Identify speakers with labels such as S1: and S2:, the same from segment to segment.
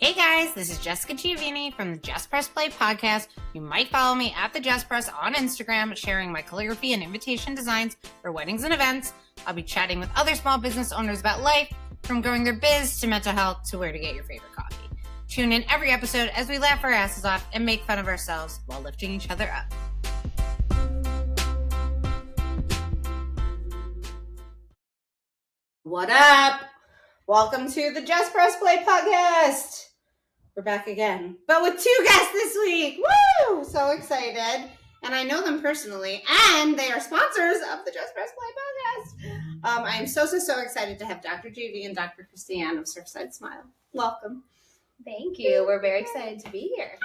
S1: Hey guys, this is Jessica Giovini from the Just Press Play podcast. You might follow me at the Just Press on Instagram, sharing my calligraphy and invitation designs for weddings and events. I'll be chatting with other small business owners about life, from growing their biz to mental health to where to get your favorite coffee. Tune in every episode as we laugh our asses off and make fun of ourselves while lifting each other up. What up? Welcome to the Just Press Play podcast. We're back again, but with two guests this week. Woo! So excited. And I know them personally, and they are sponsors of the Just Press Play podcast. I am so excited to have Dr. JV and Dr. Kristianne of Surfside Smile. Welcome.
S2: Thank you. We're very excited to be here.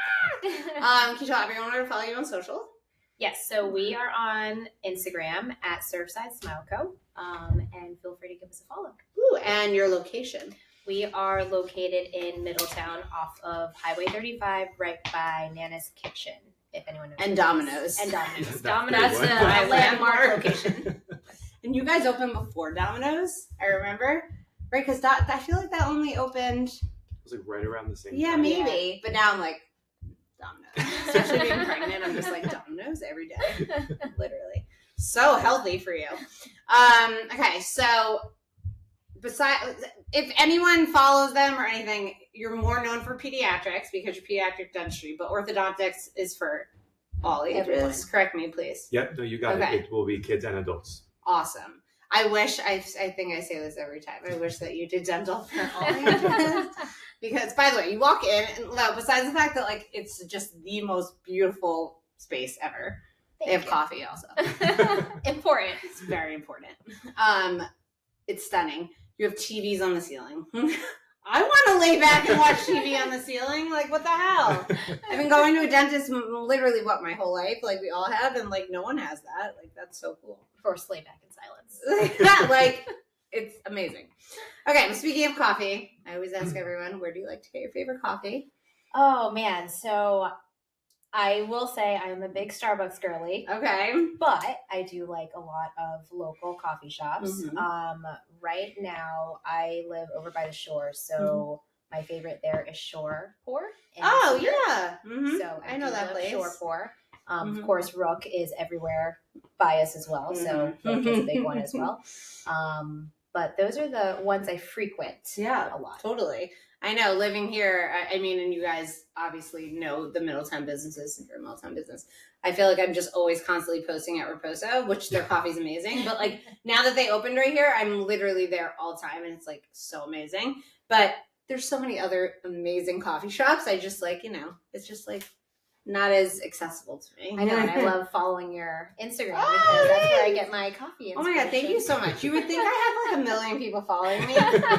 S1: Can you tell everyone where to follow you on social?
S2: Yes, so we are on Instagram at Surfside Smile Co. And feel free to give us a follow.
S1: Ooh, and your location?
S2: We are located in Middletown off of Highway 35, right by Nana's Kitchen, if anyone knows.
S1: And Domino's.
S2: And Domino's.
S1: That's
S2: the landmark location.
S1: And you guys opened before Domino's, I remember. Right, because I feel like that only opened...
S3: It was like right around the same time.
S1: Yeah, maybe. But now I'm like, Domino's. Especially being pregnant, I'm just like, Domino's every day. Literally. So healthy for you. Okay, so if anyone follows them or anything, you're more known for pediatrics because you're pediatric dentistry, but orthodontics is for all ages.
S2: Everyone.
S1: Correct me, please.
S3: Yep, no, you got
S1: Okay.
S3: it. It will be kids and adults.
S1: Awesome. I wish, I think I say this every time, I wish that you did dental for all ages. Because, by the way, you walk in, and besides the fact that, like, it's just the most beautiful space ever. They have coffee also.
S2: Important.
S1: It's very important. It's stunning. You have TVs on the ceiling. I want to lay back and watch TV on the ceiling. Like, what the hell? I've been going to a dentist literally, my whole life? Like, we all have, and, like, no one has that. Like, that's so cool.
S2: Forced lay back in silence.
S1: Like, it's amazing. Okay, well, speaking of coffee, I always ask everyone, where do you like to get your favorite coffee?
S2: Oh, man. So I will say I'm a big Starbucks girly.
S1: Okay.
S2: But I do like a lot of local coffee shops.
S1: Mm-hmm.
S2: Right now, I live over by the shore, so my favorite there is Shore Pour.
S1: Oh, yeah. Mm-hmm.
S2: So
S1: I know that place.
S2: Shore Pour. Of course, Rook is everywhere by us as well, so Rook is a big one as well. But those are the ones I frequent a lot.
S1: Totally. I know, living here, I mean, and you guys obviously know the Middletown businesses, and you're a Middletown business. I feel like I'm just always constantly posting at Raposo, which their coffee's amazing. But, like, now that they opened right here, I'm literally there all the time, and it's, like, so amazing. But there's so many other amazing coffee shops. I just, like, it's just, like, not as accessible to me.
S2: I know, and I love following your Instagram because that's where I get my coffee inspiration.
S1: Oh my God, thank you so much. You would think I have like 1 million people following me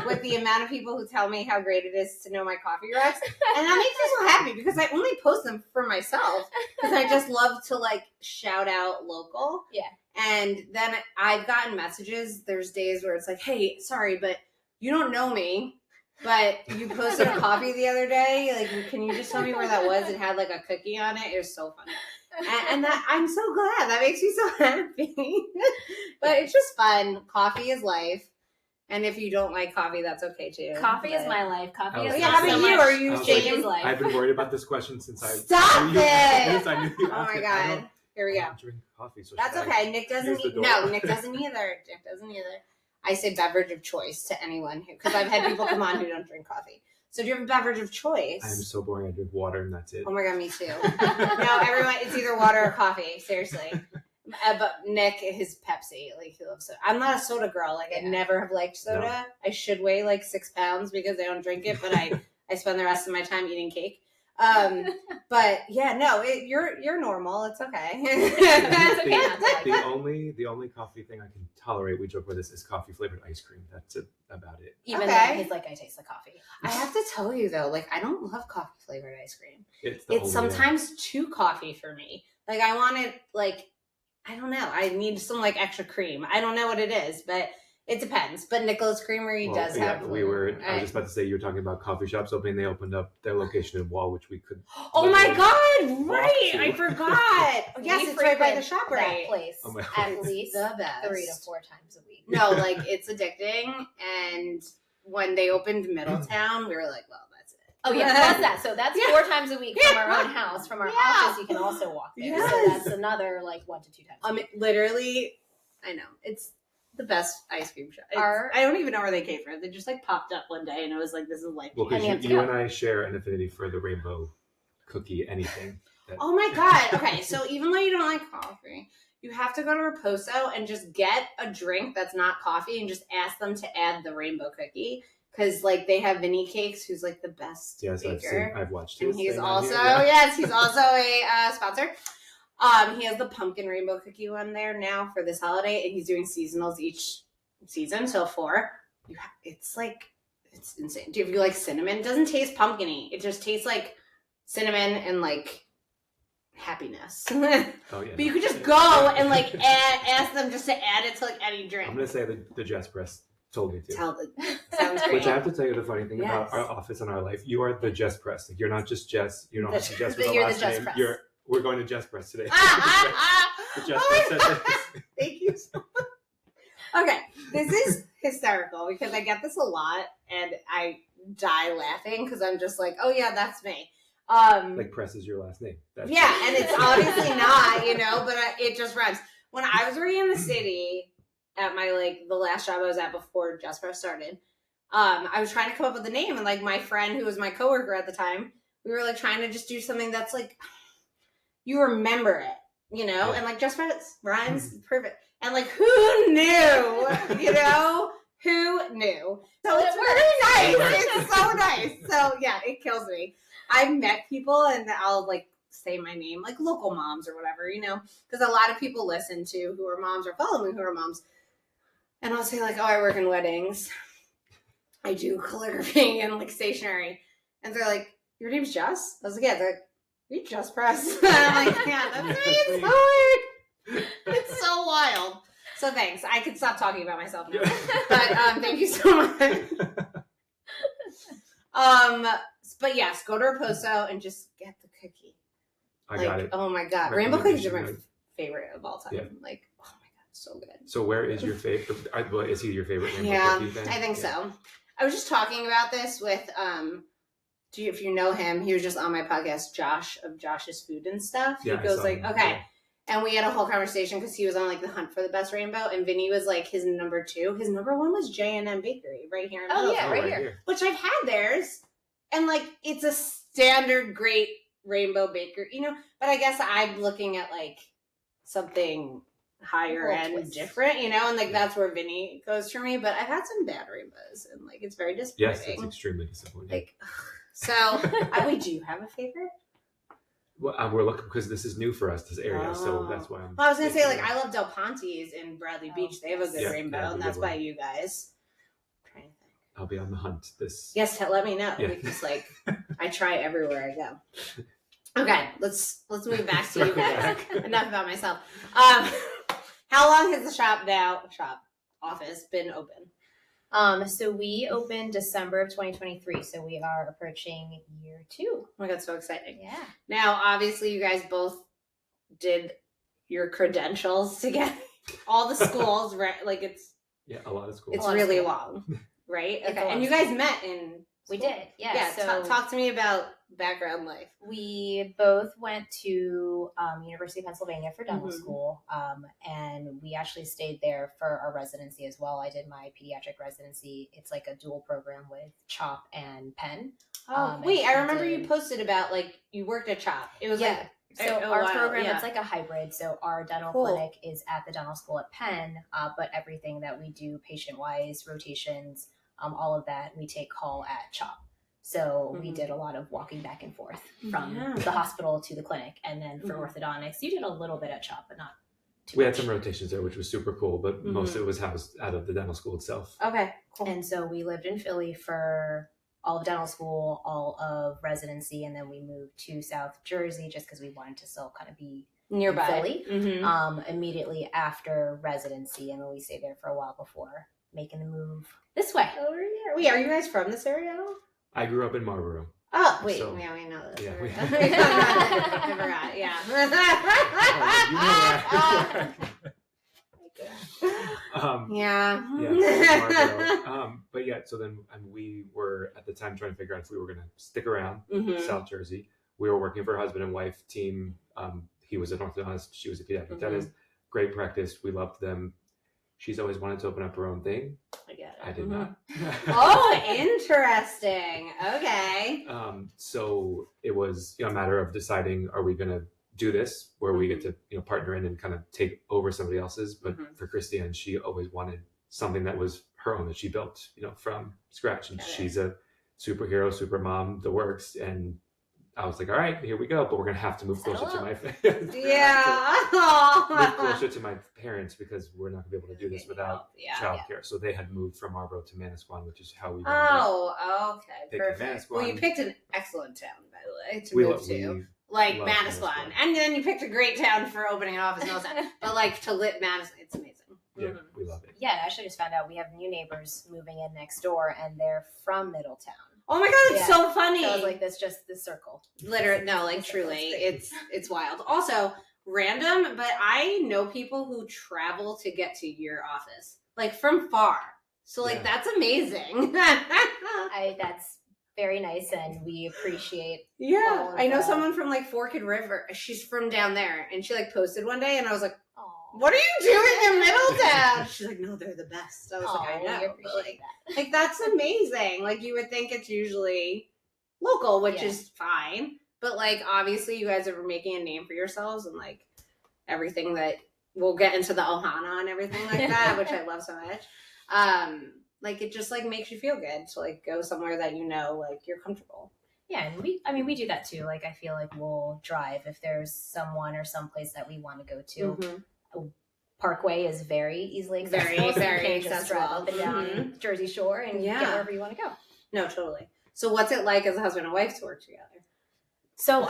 S1: with the amount of people who tell me how great it is to know my coffee recs. And that makes me so happy because I only post them for myself because I just love to like shout out local.
S2: Yeah. And
S1: then I've gotten messages. There's days where it's like, hey, sorry, but you don't know me. But you posted a coffee the other day. Like, can you just tell me where that was? It had like a cookie on it. It was so funny, and that I'm so glad. That makes me so happy. But it's just fun. Coffee is life, and if you don't like coffee, that's okay too.
S2: Coffee is my life. Coffee is
S1: how about you? Are you
S2: James' life?
S3: I've been worried about this question since I
S1: Stop
S3: knew
S1: it!
S3: I knew you
S1: Oh my
S3: asked it.
S1: God! Here we
S3: I
S1: go.
S3: don't drink coffee, so
S1: That's
S3: should
S1: okay. Nick doesn't.
S3: use the door?
S1: No, Nick doesn't either. Nick doesn't either. I say beverage of choice to anyone who, because I've had people come on who don't drink coffee. So do you have a beverage of choice?
S3: I am so boring. I drink water and that's it.
S1: Oh my God, me too. No, everyone, it's either water or coffee. Seriously. But Nick, his Pepsi, like he loves soda. I'm not a soda girl. Like I never have liked soda.
S3: No.
S1: I should weigh like 6 pounds because I don't drink it, but I spend the rest of my time eating cake. But yeah, no, you're normal. It's okay.
S2: That's okay.
S3: The only coffee thing I can tolerate, we joke with this, is coffee flavored ice cream. That's it, about it.
S2: Even though he's like, I taste the coffee.
S1: I have to tell you though, like I don't love coffee flavored ice cream.
S3: It's
S1: sometimes too coffee for me. Like I want it like, I don't know. I need some like extra cream. I don't know what it is, but it depends. But Nicholas Creamery does have.
S3: I was just about to say, you were talking about coffee shops opening. They opened up their location in Wall, which we could.
S1: Oh my God! Right, I forgot. Yes, it's right by the shop, right?
S2: That place at least
S1: the best.
S2: 3 to 4 times a week.
S1: No, like it's addicting. And when they opened Middletown, we were like, well, that's it.
S2: Oh yeah, plus that. So that's 4 times a week from our own house. From our office, you can also walk there.
S1: Yes.
S2: So that's another like 1 to 2 times a week.
S1: Literally, I know it's the best ice cream shop. I don't even know where they came from. They just like popped up one day, and it was like, this is life.
S3: Well, because you and I share an affinity for the rainbow cookie anything.
S1: Oh my god. Okay, so even though you don't like coffee, you have to go to Raposo and just get a drink that's not coffee and just ask them to add the rainbow cookie. Because like they have Vinny Cakes, who's like the best baker.
S3: I've watched his
S1: and he's
S3: thing
S1: also
S3: on here,
S1: he's also a sponsor. He has the pumpkin rainbow cookie one there now for this holiday, and he's doing seasonals each season till 4. It's insane. Do you like cinnamon? It doesn't taste pumpkin-y. It just tastes like cinnamon and like happiness.
S3: Oh yeah.
S1: But you could just go and like ask them just to add it to like any drink.
S3: I'm gonna say the Jess Press told me to.
S1: Sounds great.
S3: Which I have to tell you the funny thing about our office and our life. You are the Jess Press. Like, you're not just Jess. You don't have to Jess with the last name.
S2: Press.
S3: We're going to Jess Press today.
S1: The
S3: Jess Press said this.
S1: Thank you so much. Okay, this is hysterical because I get this a lot and I die laughing because I'm just like, oh yeah, that's me.
S3: Like Press is your last name.
S1: And it's obviously not, but it just rhymes. When I was working in the city at my the last job I was at before Just Press started, I was trying to come up with a name, and like my friend who was my coworker at the time, we were like trying to just do something that's like you remember it, and like Just Press rhymes perfect. And like who knew, who knew? So it's really nice. It's so nice. So yeah, it kills me. I've met people and I'll like say my name, like local moms or whatever, because a lot of people listen to who are moms or follow me who are moms. And I'll say like, oh, I work in weddings. I do calligraphy and like stationery. And they're like, your name's Jess? I was like, yeah. They're like, you Just Press. I'm like, yeah, that's me. It's so weird. It's so wild. So thanks. I can stop talking about myself now. But thank you so much. But yes, go to Raposo and just get the cookie.
S3: I got it.
S1: Oh my god. Rainbow cookies are my favorite of all time. Yeah. Like, oh my god, so good.
S3: So where is your favorite? Is he your favorite rainbow cookie thing?
S1: I think so. I was just talking about this with if you know him, he was just on my podcast, Josh of Josh's Food and Stuff. He goes like, okay. Yeah. And we had a whole conversation because he was on like the hunt for the best rainbow, and Vinny was like his number 2. His number 1 was J&M Bakery right here in Aloha.
S2: Right here.
S1: Which I've had theirs, and like it's a standard great rainbow bakery, But I guess I'm looking at like something higher end, different, and like that's where Vinny goes for me. But I've had some bad rainbows, and like it's very disappointing.
S3: Yes, it's extremely disappointing.
S1: Like, so wait, do you have a favorite?
S3: Well, we're looking because this is new for us, this area, so that's why I'm.
S1: Well, I was gonna say like I love Del Ponte's in Bradley Beach. They have a good rainbow, and that's by you guys. I'm trying to think.
S3: I'll be on the hunt this.
S1: Yes, let me know because like I try everywhere I go. Okay, let's move back to you guys. Enough about myself. How long has the office been open?
S2: So we opened December of 2023. So we are approaching year 2.
S1: Oh my god, so exciting!
S2: Yeah.
S1: Now, obviously, you guys both did your credentials to get all the schools, right? Like it's
S3: a lot of schools.
S1: It's really long, right? Okay, and you guys met in.
S2: We did, yeah.
S1: Yeah. So talk to me about background life.
S2: We both went to University of Pennsylvania for dental school, and we actually stayed there for our residency as well. I did my pediatric residency. It's like a dual program with CHOP and Penn.
S1: Wait, I remember you posted about like you worked at CHOP. It was like
S2: so our program it's like a hybrid. So our dental clinic is at the dental school at Penn, but everything that we do patient wise, rotations, all of that we take call at CHOP. So we did a lot of walking back and forth from the hospital to the clinic. And then for orthodontics, you did a little bit at CHOP, but not too much.
S3: Had some rotations there, which was super cool, but most of it was housed out of the dental school itself.
S1: Okay, cool.
S2: And so we lived in Philly for all of dental school, all of residency, and then we moved to South Jersey just because we wanted to still kind of be
S1: nearby
S2: Philly. Immediately after residency, and then we stayed there for a while before making the move this way.
S1: Over here. Wait, are you guys from this area at all?
S3: I grew up in Marlboro.
S1: Oh, wait. So, yeah, we know this.
S3: Yeah,
S1: I forgot. Yeah. Yeah.
S3: But yeah, so then we were at the time trying to figure out if we were going to stick around South Jersey. We were working for a husband and wife team. He was an orthodontist, she was a pediatric dentist. Great practice. We loved them. She's always wanted to open up her own thing.
S1: I get it.
S3: I did not.
S1: Oh, interesting. Okay.
S3: So it was a matter of deciding, are we going to do this where we get to partner in and kind of take over somebody else's? But for Kristianne, she always wanted something that was her own, that she built from scratch. And she's a superhero, super mom, the works. And I was like, all right, here we go. But we're going to have to move closer to my move closer to my parents, because we're not going to be able to do this without childcare. So they had moved from Marlboro to Manasquan, which is how we
S1: okay, perfect. Well, you picked an excellent town, by the way, to move to. Like Manasquan. And then you picked a great town for opening an office in Middletown. But like to lit Manasquan, it's amazing.
S3: Yeah, we love it.
S2: Yeah, I actually just found out we have new neighbors moving in next door, and they're from Middletown.
S1: Oh my god, it's so funny.
S2: So I was like, that's just the circle.
S1: Literally, no, like truly, it's wild. Also, random, but I know people who travel to get to your office, like from far. So like that's amazing.
S2: That's very nice, and we appreciate.
S1: Yeah, I know someone from like Forked River. She's from down there, and she like posted one day, and I was like, "What are you doing in Middletown?" She's like, "No, they're the best." I was like, "I know," but like that's amazing. Like you would think it's usually local, which is fine, but like obviously you guys are making a name for yourselves, and like everything that we'll get into the Ohana and everything like that, which I love so much. Like it just like makes you feel good to like go somewhere that like you're comfortable.
S2: Yeah, and we do that too. Like I feel like we'll drive if there's someone or someplace that we want to go to. Parkway is very easily accessible.
S1: Very
S2: accessible. Just drive up and down Jersey Shore and get wherever you want to go.
S1: No, totally. So what's it like as a husband and wife to work together?
S2: So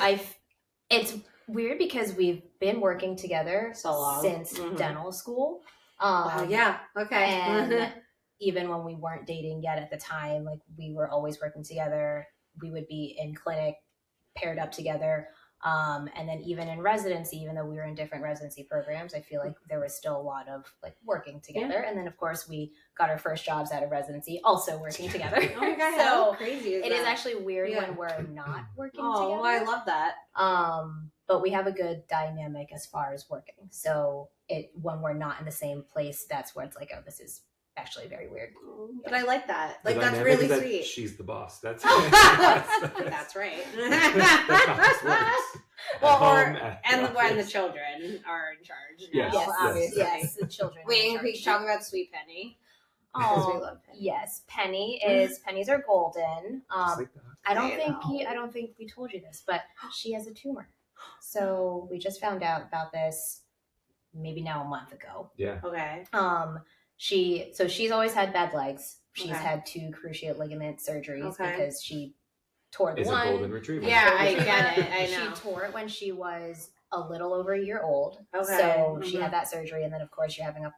S2: it's weird because we've been working together since dental school.
S1: Yeah. Okay.
S2: And even when we weren't dating yet at the time, like we were always working together. We would be in clinic paired up together. And then even in residency, even though we were in different residency programs, I feel like there was still a lot of like working together. And then of course we got our first jobs out of residency, also working together.
S1: Oh my God,
S2: so
S1: how crazy is
S2: it
S1: that?
S2: is actually weird when we're not working together.
S1: Oh, I love that.
S2: But we have a good dynamic as far as working. So when we're not in the same place, that's where it's like, oh, this is actually very weird.
S1: But I like that. Like that's really sweet.
S3: She's the boss. That's
S1: that's right.
S3: That's works.
S1: Well, when the children are in charge.
S2: Yes, the children.
S1: Wait, can we talk about Sweet Penny?
S2: Oh, we love Penny. Yes, Penny's our golden. I don't think we told you this, but she has a tumor. So we just found out about this maybe now a month ago.
S3: Yeah.
S1: Okay.
S2: She's always had bad legs. She's had 2 cruciate ligament surgeries because she tore the one.
S3: A golden retriever.
S1: Yeah, I get it. I know.
S2: She tore it when she was a little over a year old.
S1: Okay.
S2: So she had that surgery, and then of course you're having a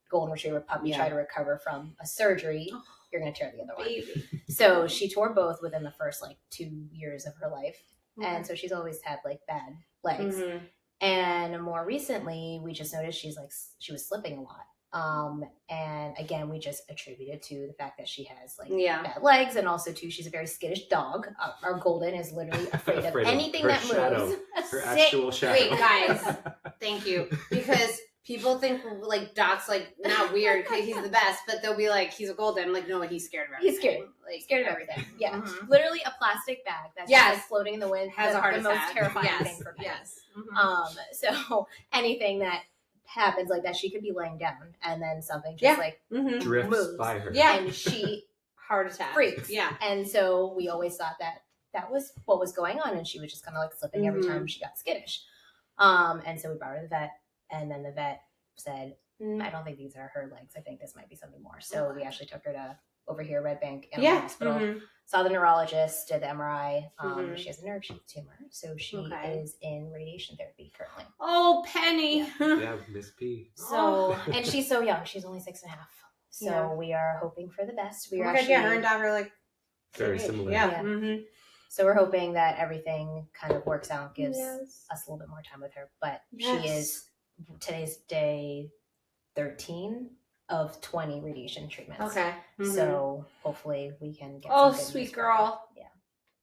S2: golden retriever puppy try to recover from a surgery. You're going to tear the other one. So she tore both within the first 2 years of her life. And so she's always had bad legs. And more recently, we just noticed she was slipping a lot. And again, we just attribute it to the fact that she has bad legs, and also too, she's a very skittish dog. Our golden is literally afraid of anything that moves.
S3: Her actual shadow.
S1: Wait, guys, thank you, because people think Dot's not weird because he's the best, but they'll be like, he's a golden. I'm like, no, he's scared of everything.
S2: He's scared. Scared of everything. Yeah, literally a plastic bag that's just floating in the wind
S1: has a heart attack.
S2: The most terrifying thing for me. So anything that happens like that, she could be laying down and then something just
S3: drifts
S2: moves
S3: by her.
S1: Yeah,
S2: and she
S1: heart attack
S2: freaks.
S1: Yeah,
S2: and so we always thought that was what was going on, and she was just kind of slipping every time she got skittish. And so we brought her to the vet, and then the vet said, I don't think these are her legs. I think this might be something more. So we actually took her to over here, Red Bank Animal Hospital. Saw the neurologist, did the MRI. She has a nerve sheath tumor, so she is in radiation therapy currently.
S1: Oh, Penny.
S3: Yeah, Miss P.
S2: So, and she's so young. She's only 6.5. So we are hoping for the best. We are actually,
S1: her and Dot are
S3: very similar.
S1: Yeah.
S2: So we're hoping that everything kind of works out, gives us a little bit more time with her. But she is today's day 13 of 20 radiation treatments.
S1: Okay. Mm-hmm.
S2: So hopefully we can get
S1: Oh,
S2: some good
S1: sweet
S2: news
S1: girl.
S2: Yeah.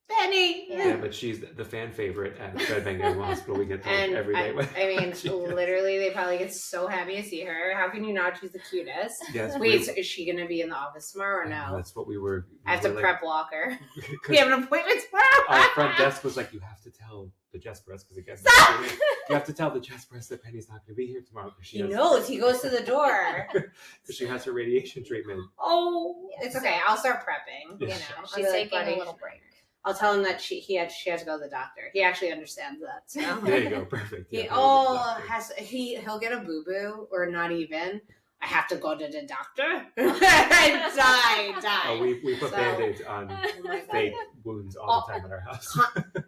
S1: Benny.
S3: Yeah, but she's the fan favorite at Red Bank Animal Hospital. We get told every day.
S1: I mean, literally, they probably get so happy to see her. How can you not? She's the cutest.
S3: Yes.
S1: Wait, so is she going to be in the office tomorrow or no?
S3: That's what we were.
S1: I have to
S3: like,
S1: prep Walker. We have an appointment tomorrow.
S3: Our front desk was like, you have to tell the Jess Press because it gets. You have to tell the Jess Press that Penny's not going to be here tomorrow.
S1: He knows. He goes to the door.
S3: Because she has her radiation treatment.
S1: Oh, it's okay. I'll start prepping.
S3: Yeah.
S1: You know,
S2: She's taking a little break.
S1: I'll tell him that she has to go to the doctor. He actually understands that. So
S3: There you go, perfect.
S1: He'll get a boo boo or not even. I have to go to the doctor. I die.
S3: Oh, we put Band-Aids on fake wounds all the time at our house.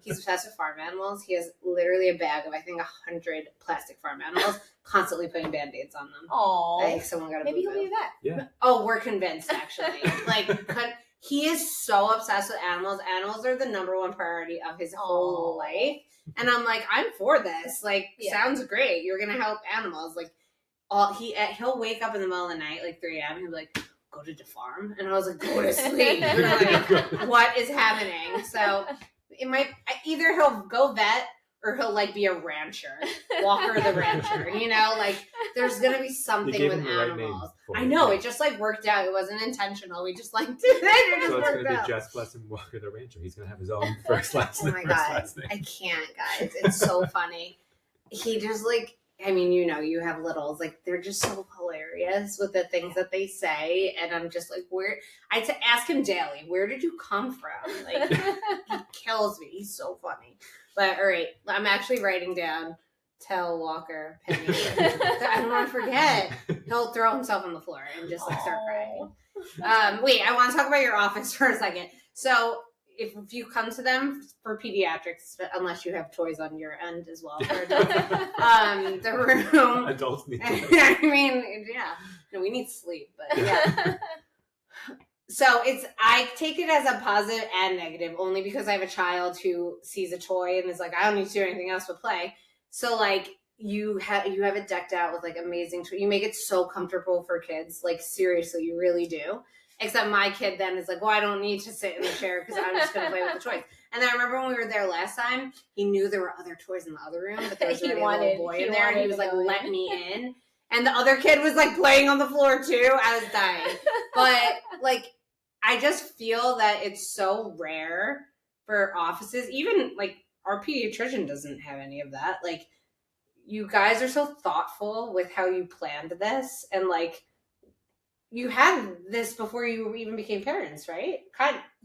S1: He's obsessed with farm animals. He has literally a bag of, I think, 100 plastic farm animals, constantly putting Band-Aids on them.
S2: Oh,
S1: I think someone got a
S2: maybe
S1: boo-boo.
S2: he'll do that.
S3: Yeah.
S1: Oh, we're convinced, actually. He is so obsessed with animals. Animals are the number one priority of his whole life. And I'm like, I'm for this. Like, sounds great. You're going to help animals. Like, he'll wake up in the middle of the night, like 3 a.m. He'll be like, go to the farm. And I was like, go to sleep. Like, what is happening? So it might, either he'll go vet or he'll like be a rancher, Walker the rancher, you know, like there's going to be something with animals. I know, it just like worked out. It wasn't intentional. We just like did it.
S3: So it's going to be Jess Bless and Walker the rancher. He's going to have his own first last name.
S1: Oh my God. I can't, guys. It's so funny. He just like, I mean, you know, you have littles, like they're just so hilarious with the things that they say. And I'm just like, I ask him daily, where did you come from? Like, he kills me. He's so funny. But all right, I'm actually writing down, tell Walker, Penny. I don't want to forget. He'll throw himself on the floor and just like start crying. Wait, I want to talk about your office for a second. So if you come to them for pediatrics, unless you have toys on your end as well for adults, the room.
S3: Adults need toys.
S1: I mean, yeah. No, we need sleep, but yeah. So I take it as a positive and negative only because I have a child who sees a toy and is like, I don't need to do anything else but play. So like you have it decked out with like amazing toys. You make it so comfortable for kids. Like seriously, you really do. Except my kid then is like, well, I don't need to sit in the chair because I'm just going to play with the toys. And then I remember when we were there last time, he knew there were other toys in the other room, but there was already a little boy in there, and he was like, let me in. And the other kid was like playing on the floor too. I was dying. But like, I just feel that it's so rare for offices. Even like our pediatrician doesn't have any of that. Like, you guys are so thoughtful with how you planned this, and like, you had this before you even became parents, right?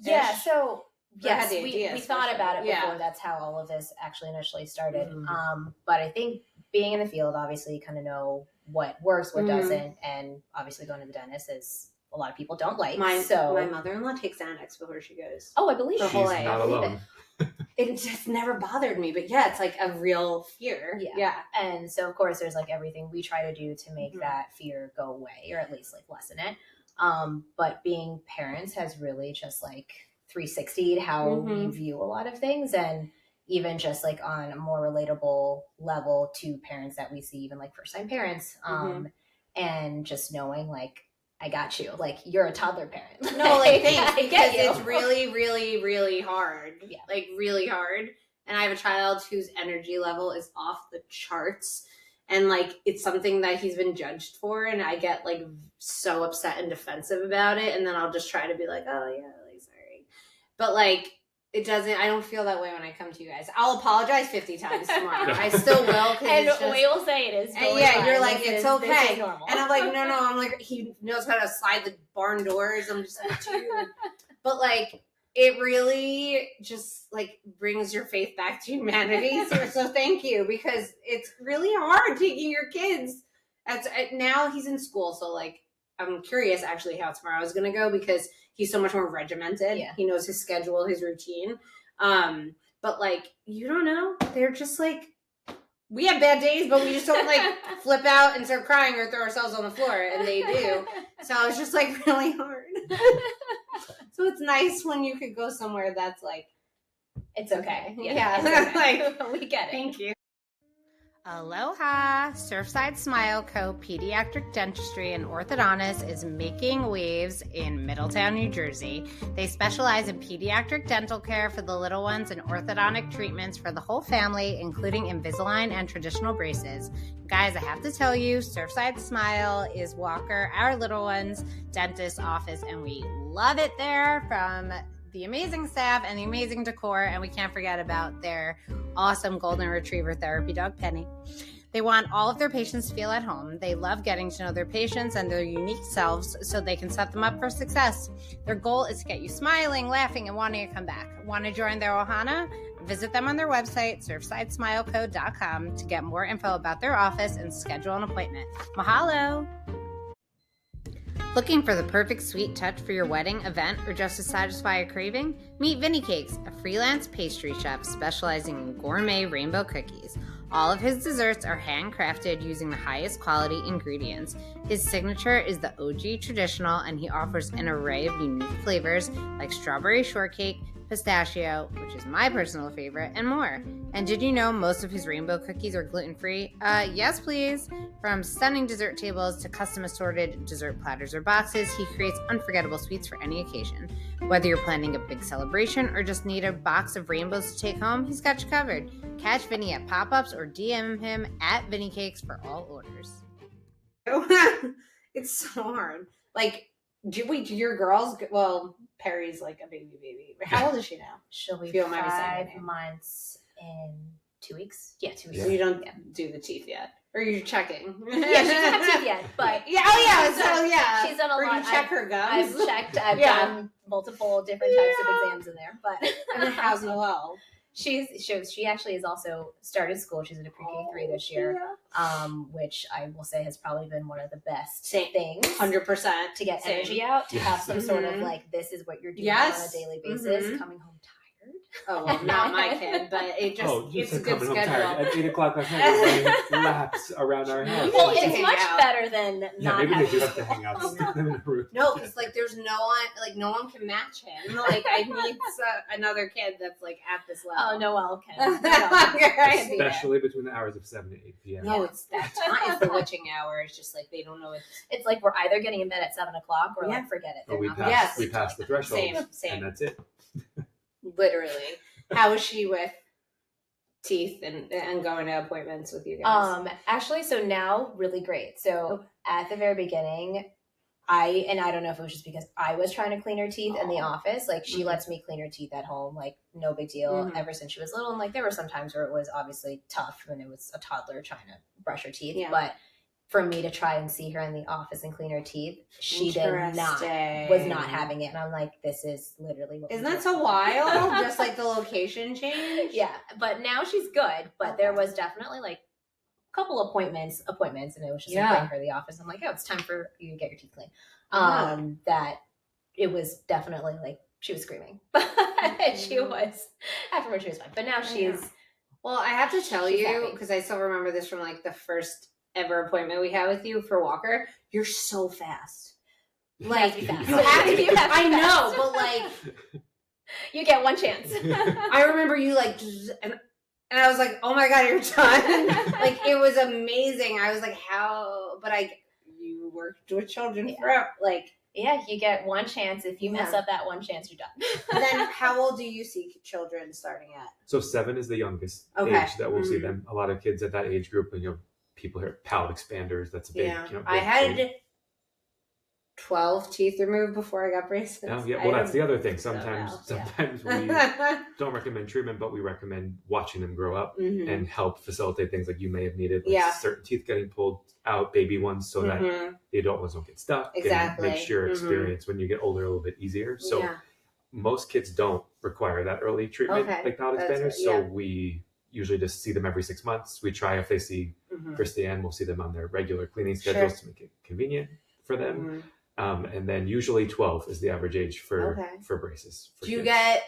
S2: Yeah, so yes,
S1: we
S2: thought about it before. That's how all of this actually initially started. Mm-hmm. But I think being in the field, obviously, you kind of know what works, what doesn't, and obviously going to the dentist is a lot of people don't like. My
S1: mother-in-law takes Xanax before she goes.
S2: Oh, I believe
S3: she's not alone.
S1: It just never bothered me, but yeah, it's like a real fear.
S2: Yeah. And so of course there's like everything we try to do to make that fear go away, or at least like lessen it. But being parents has really just like 360'd how we view a lot of things, and even just like on a more relatable level to parents that we see, even like first time parents, and just knowing like, I got you. Like, you're a toddler parent.
S1: No, like, thanks. Because it's really, really, really hard. Yeah. Like, really hard. And I have a child whose energy level is off the charts. And, like, it's something that he's been judged for. And I get, like, so upset and defensive about it. And then I'll just try to be like, oh, yeah, like, sorry. But, like, I don't feel that way when I come to you guys. I'll apologize 50 times tomorrow. I still will.
S2: And we will say it is.
S1: And yeah, you're like, it's okay. And I'm like, no. I'm like, he knows how to slide the barn doors. I'm just like, dude. But like, it really just like brings your faith back to humanity. So thank you, because it's really hard taking your kids. Now he's in school. So like, I'm curious actually how tomorrow is going to go, because he's so much more regimented. Yeah. He knows his schedule, his routine. But like, you don't know. They're just like, we have bad days, but we just don't like flip out and start crying or throw ourselves on the floor. And they do. So it's just like really hard. So it's nice when you could go somewhere that's like,
S2: it's okay.
S1: Yeah.
S2: It's okay.
S1: Like,
S2: we get it.
S1: Thank you. Aloha! Surfside Smile Co. Pediatric Dentistry and Orthodontist is making waves in Middletown, New Jersey. They specialize in pediatric dental care for the little ones and orthodontic treatments for the whole family, including Invisalign and traditional braces. Guys, I have to tell you, Surfside Smile is Walker, our little one's dentist office, and we love it there, from the amazing staff and the amazing decor, and we can't forget about their awesome golden retriever therapy dog, Penny. They want all of their patients to feel at home. They love getting to know their patients and their unique selves so they can set them up for success. Their goal is to get you smiling, laughing, and wanting to come back. Want to join their ohana? Visit them on their website, surfsidesmileco.com, to get more info about their office and schedule an appointment. Mahalo! Looking for the perfect sweet touch for your wedding, event, or just to satisfy a craving? Meet Vinny Cakes, a freelance pastry chef specializing in gourmet rainbow cookies. All of his desserts are handcrafted using the highest quality ingredients. His signature is the OG traditional, and he offers an array of unique flavors like strawberry shortcake, pistachio, which is my personal favorite, and more. And did you know most of his rainbow cookies are gluten-free? Yes, please. From stunning dessert tables to custom assorted dessert platters or boxes, he creates unforgettable sweets for any occasion. Whether you're planning a big celebration or just need a box of rainbows to take home, he's got you covered. Catch Vinny at pop-ups or DM him at Vinny Cakes for all orders. It's so hard. Like, do your girls, well, Perry's like a baby. How old is she now?
S2: She'll be
S1: If you don't mind me
S2: 5
S1: saying her name.
S2: months in 2 weeks. Yeah, 2 weeks.
S1: So you don't do the teeth yet? Or you're checking?
S2: Yeah, she doesn't have teeth yet, but she's done a
S1: Or
S2: lot.
S1: you check her gums?
S2: I've checked. I've done multiple different types of exams in there, but
S1: And then how's Noelle?
S2: she actually has also started school. She's in a pre-K3 this year, which I will say has probably been one of the best things.
S1: 100%.
S2: To get energy out, to have some sort of like, this is what you're doing on a daily basis, coming home tired.
S1: Oh, well, not my kid, but it just, it's a good
S3: coming home
S1: schedule.
S3: tired. At 8 o'clock last night, we're running laps around our house.
S2: Well,
S1: need to
S2: it's
S1: hang
S2: much
S1: out.
S2: better than
S3: Yeah,
S2: not
S3: maybe
S2: having
S3: they do have to hang out. Stick them in a room.
S1: No, because like there's no one can match him. Like I need another kid that's like at this level.
S2: Oh, Noelle can.
S3: Especially between the hours of 7 to 8 p.m.
S1: No, it's that time. It's the witching hour. It's just like they don't know
S2: It's like we're either getting in bed at 7 o'clock or like forget it.
S3: Or we
S2: not
S3: pass,
S1: Yes.
S3: we pass the threshold,
S1: Same.
S3: and that's it.
S1: Literally. How is she with teeth and going to appointments with you guys?
S2: Actually, so now really great. So at the very beginning, I don't know if it was just because I was trying to clean her teeth in the office. Like she lets me clean her teeth at home, like no big deal ever since she was little. And like there were some times where it was obviously tough when it was a toddler trying to brush her teeth.
S1: Yeah.
S2: But for me to try and see her in the office and clean her teeth, she was not having it. And I'm like, this is literally what
S1: Isn't that so wild? Just like the location change?
S2: Yeah, but now she's good. But there was definitely like a couple appointments, and it was just like bring her to the office. I'm like, oh, it's time for you to get your teeth clean. That it was definitely like she was screaming, but she was afterwards she was fine. But now she's.
S1: Well, I have to tell you,
S2: happy.
S1: because I still remember this from like the first ever appointment we had with you for Walker. You're so fast. Like,
S2: you have to be
S1: you
S2: fast.
S1: have to be.
S2: You have to be
S1: I know,
S2: fast.
S1: but like,
S2: you get one chance.
S1: I remember you like, and I was like, oh my God, you're done. Like, it was amazing. I was like, how, but you worked with children forever. Like,
S2: yeah, you get one chance. If you mess up that one chance, you're done.
S1: then how old do you see children starting at?
S3: So 7 is the youngest age that we'll see them. A lot of kids at that age group, people hear palate expanders. That's a big, big
S1: I had
S3: thing.
S1: 12 teeth removed before I got braces.
S3: Oh, yeah. Well, that's the other thing. Sometimes we
S1: Yeah.
S3: don't recommend treatment, but we recommend watching them grow up and help facilitate things like you may have needed, certain teeth getting pulled out, baby ones, so that the adult ones don't get stuck.
S1: Exactly.
S3: And makes your experience when you get older a little bit easier. So most kids don't require that early treatment, like palate expanders. So we usually just see them every 6 months. We try, if they see Kristianne, we'll see them on their regular cleaning schedules to make it convenient for them. And then usually 12 is the average age for braces.
S1: Do you get,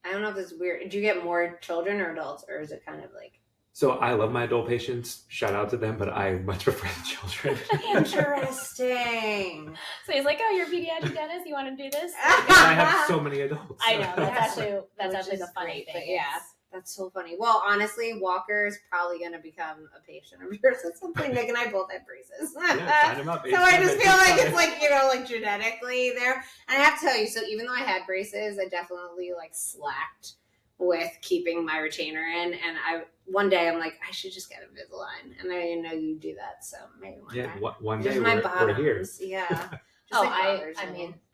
S1: I don't know if this is weird, do you get more children or adults, or is it kind of like?
S3: So I love my adult patients. Shout out to them, but I much prefer the children.
S1: Interesting.
S2: So he's like, oh, you're a pediatric dentist? You want to do this?
S3: And I have so many adults.
S2: I know. That's actually the funny thing.
S1: Yeah. That's so funny. Well, honestly, Walker is probably going to become a patient of yours at some point. Nick and I both had braces.
S3: Yeah, sign him up.
S1: So I just feel like it's like, like genetically there. And I have to tell you, so even though I had braces, I definitely like slacked with keeping my retainer in. And one day I'm like, I should just get Invisalign. And I didn't know you do that. So maybe one day.
S3: One day
S1: my
S3: we're here.
S1: Yeah.
S2: I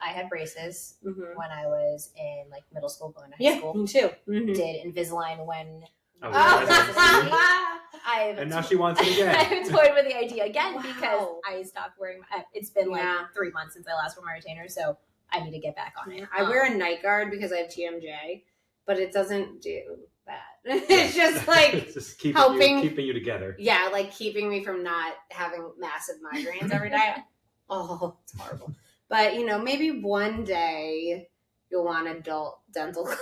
S2: had braces when I was in like middle school, going to high school.
S1: Me too.
S2: Did Invisalign when
S3: and now she wants it again.
S2: I've toyed with the idea again because I stopped wearing it's been like 3 months since I last wore my retainer, so I need to get back on it.
S1: I wear a night guard because I have TMJ, but it doesn't do that. It's just like
S3: it's just keeping you together.
S1: Yeah, like keeping me from not having massive migraines every day. Oh, it's horrible. But, maybe one day you'll want adult dental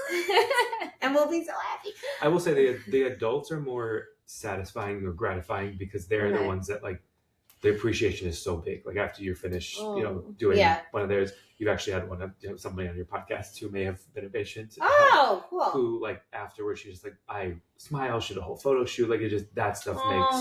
S1: and we'll be so happy.
S3: I will say the adults are more satisfying or gratifying because they're the ones that like the appreciation is so big. Like after you're finished, doing one of theirs, you've actually had one of somebody on your podcast who may have been a patient.
S1: Oh, cool.
S3: Who like afterwards she's just like, I smile, shoot a whole photo shoot. Like it just that stuff makes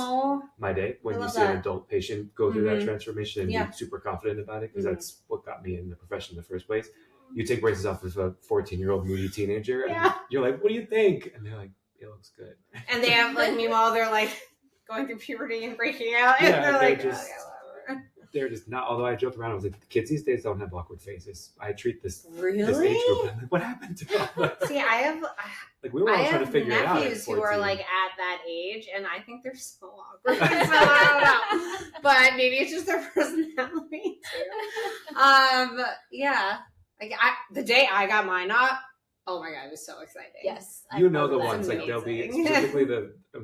S3: my day when you see an adult patient go through that transformation and be super confident about it because that's what got me in the profession in the first place. You take braces off of a 14-year-old moody teenager and you're like, what do you think? And they're like, it looks good. And they have like, meanwhile, they're like going through puberty and breaking out. And they're like, they're just not, although I joked around, I was like, the kids these days don't have awkward faces. I treat this age group, and I'm like, what happened to them?
S1: See, I have
S3: like we were all trying to figure it out.
S1: Nephews who are like at that age, and I think they're so awkward. So I don't know. But maybe it's just their personality too. Yeah. Like the day I got mine up, oh my God, it was so exciting.
S2: Yes.
S3: The ones, like they'll be, typically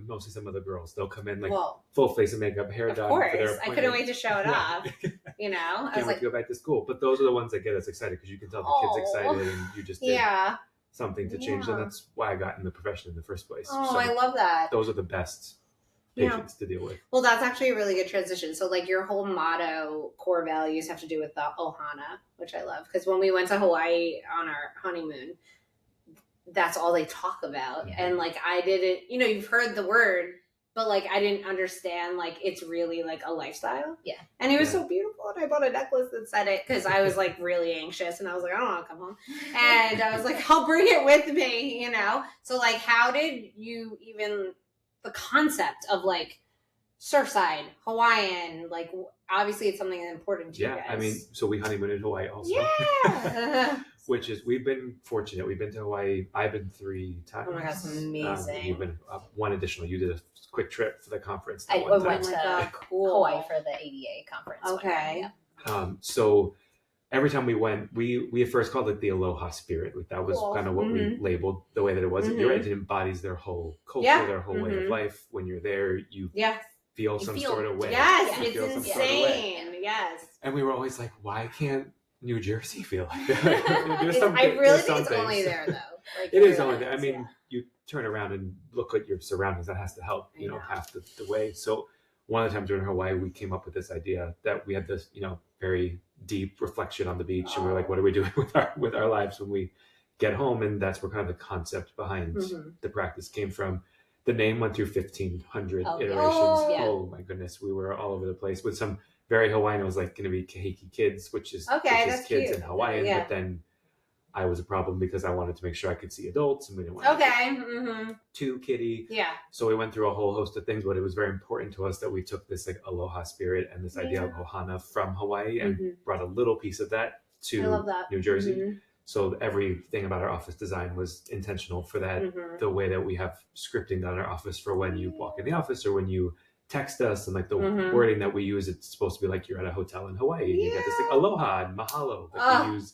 S3: mostly some of the girls, they'll come in like full face of makeup, hair done. Of course. For their appointment.
S1: I couldn't wait to show it off. I was
S3: wait to go back to school. But those are the ones that get us excited because you can tell the kids excited and you just did something to change them. That's why I got in the profession in the first place.
S1: Oh, so I love that.
S3: Those are the best patients to deal with. Well,
S1: that's actually a really good transition. So like your whole motto, core values have to do with the ohana, which I love. Because when we went to Hawaii on our honeymoon, that's all they talk about. And like I didn't, you've heard the word, but like I didn't understand like it's really like a lifestyle. Yeah. And it was so beautiful. And I bought a necklace that said it because I was like really anxious and I was like, I don't want to come home. And I was like, I'll bring it with me, So like how did you even the concept of like Surfside, Hawaiian, like obviously it's something important to you guys.
S3: I mean, so we honeymooned in Hawaii also. Yeah. Which is, we've been fortunate. We've been to Hawaii. I've been 3 times.
S1: Oh my God, that's amazing.
S3: You've been one additional. You did a quick trip for the conference.
S2: I went to Hawaii for the ADA conference.
S1: Okay.
S3: So every time we went, we at first called it the Aloha spirit. That was kind of what we labeled the way that it was. You're right, it embodies their whole culture, their whole way of life. When you're there, you feel some sort of way.
S1: Yes, it's insane. Yes.
S3: And we were always like, why can't New Jersey feel like that?
S1: I really think it's only there though. Like,
S3: it is only there. I mean, you turn around and look at your surroundings. That has to help, half the way. So one of the times we were in Hawaii, we came up with this idea that we had this, very deep reflection on the beach. And we were like, what are we doing with our lives when we get home? And that's where kind of the concept behind the practice came from. The name went through 1,500 iterations. Oh my goodness. We were all over the place with some very Hawaiian. It was like going to be Kahiki Kids, which is kids cute. In Hawaiian. Yeah. But then I was a problem because I wanted to make sure I could see adults and we didn't want too kiddie. Yeah. So we went through a whole host of things, but it was very important to us that we took this like aloha spirit and this idea of ohana from Hawaii and brought a little piece of that to New Jersey. So everything about our office design was intentional for that. The way that we have scripting on our office for when you walk in the office or when you text us and like the wording that we use, it's supposed to be like you're at a hotel in Hawaii and you get this like aloha and mahalo. Like we use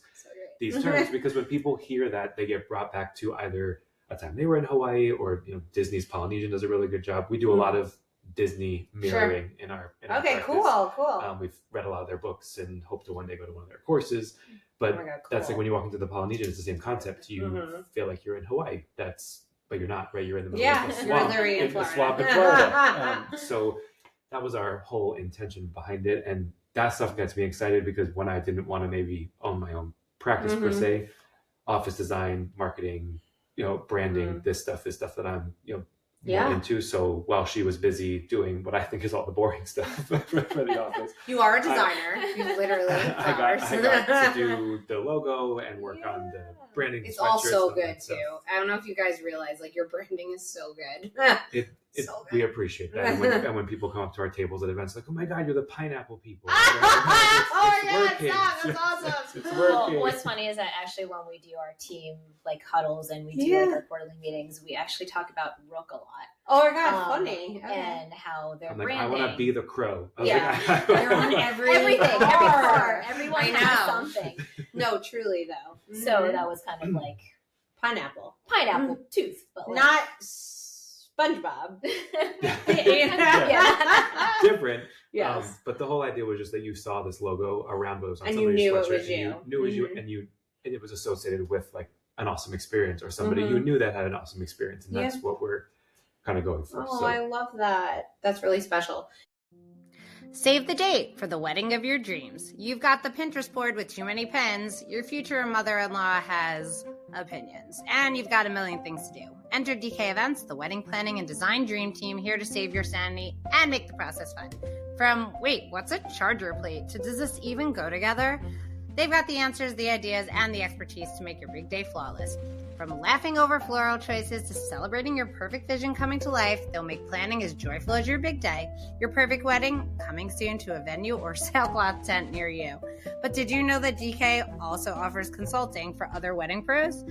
S3: these terms because when people hear that, they get brought back to either a time they were in Hawaii or Disney's Polynesian does a really good job. We do a lot of Disney mirroring in our practice. Cool. We've read a lot of their books and hope to one day go to one of their courses. But that's like when you walk into the Polynesian, it's the same concept. You feel like you're in Hawaii. But you're not, right? You're in the middle of the swamp. In the swamp in Florida. So that was our whole intention behind it. And that stuff gets me excited because when I didn't want to maybe own my own practice per se, office design, marketing, branding this stuff that I'm,
S1: Yeah.
S3: more into. So while she was busy doing what I think is all the boring stuff for the office,
S1: You are a designer. You literally
S3: I got to do the logo and work on the branding.
S1: It's all so
S3: and
S1: good too. I don't know if you guys realize, like, your branding is so good. So
S3: we
S1: good.
S3: appreciate that. And when people come up to our tables at events, like, oh my God, you're the pineapple people.
S1: Working. That's awesome.
S3: It's
S2: Well,
S3: working.
S2: what's funny is that actually when we do our team like huddles and we do like our quarterly meetings, we actually talk about Rook a lot.
S1: Oh my God, funny. Okay.
S2: And how they're
S3: I'm like,
S2: branding.
S3: I want to be the crow.
S1: Yeah. They're on everything,
S2: every car. Everyone
S1: I
S2: has
S1: know.
S2: something.
S1: No, truly though.
S2: So that was kind of like
S1: pineapple
S2: tooth, but like,
S1: not SpongeBob.
S2: Yeah.
S3: Different.
S1: Yes.
S3: But the whole idea was just that you saw this logo around what was on
S1: And you
S3: somebody's
S1: knew it
S3: sweatshirt,
S1: was
S3: and
S1: you.
S3: you knew it was you, and it was associated with like an awesome experience or somebody you knew that had an awesome experience, and that's what we're kind of going for.
S1: Oh,
S3: So.
S1: I love that. That's really special. Save the date for the wedding of your dreams. You've got the Pinterest board with too many pens. Your future mother-in-law has opinions. And you've got a million things to do. Enter DK Events, the wedding planning and design dream team, here to save your sanity and make the process fun. From, wait, what's a charger plate, to does this even go together? They've got the answers, the ideas, and the expertise to make your big day flawless. From laughing over floral choices to celebrating your perfect vision coming to life, they'll make planning as joyful as your big day. Your perfect wedding, coming soon to a venue or sailcloth tent near you. But did you know that DK also offers consulting for other wedding pros?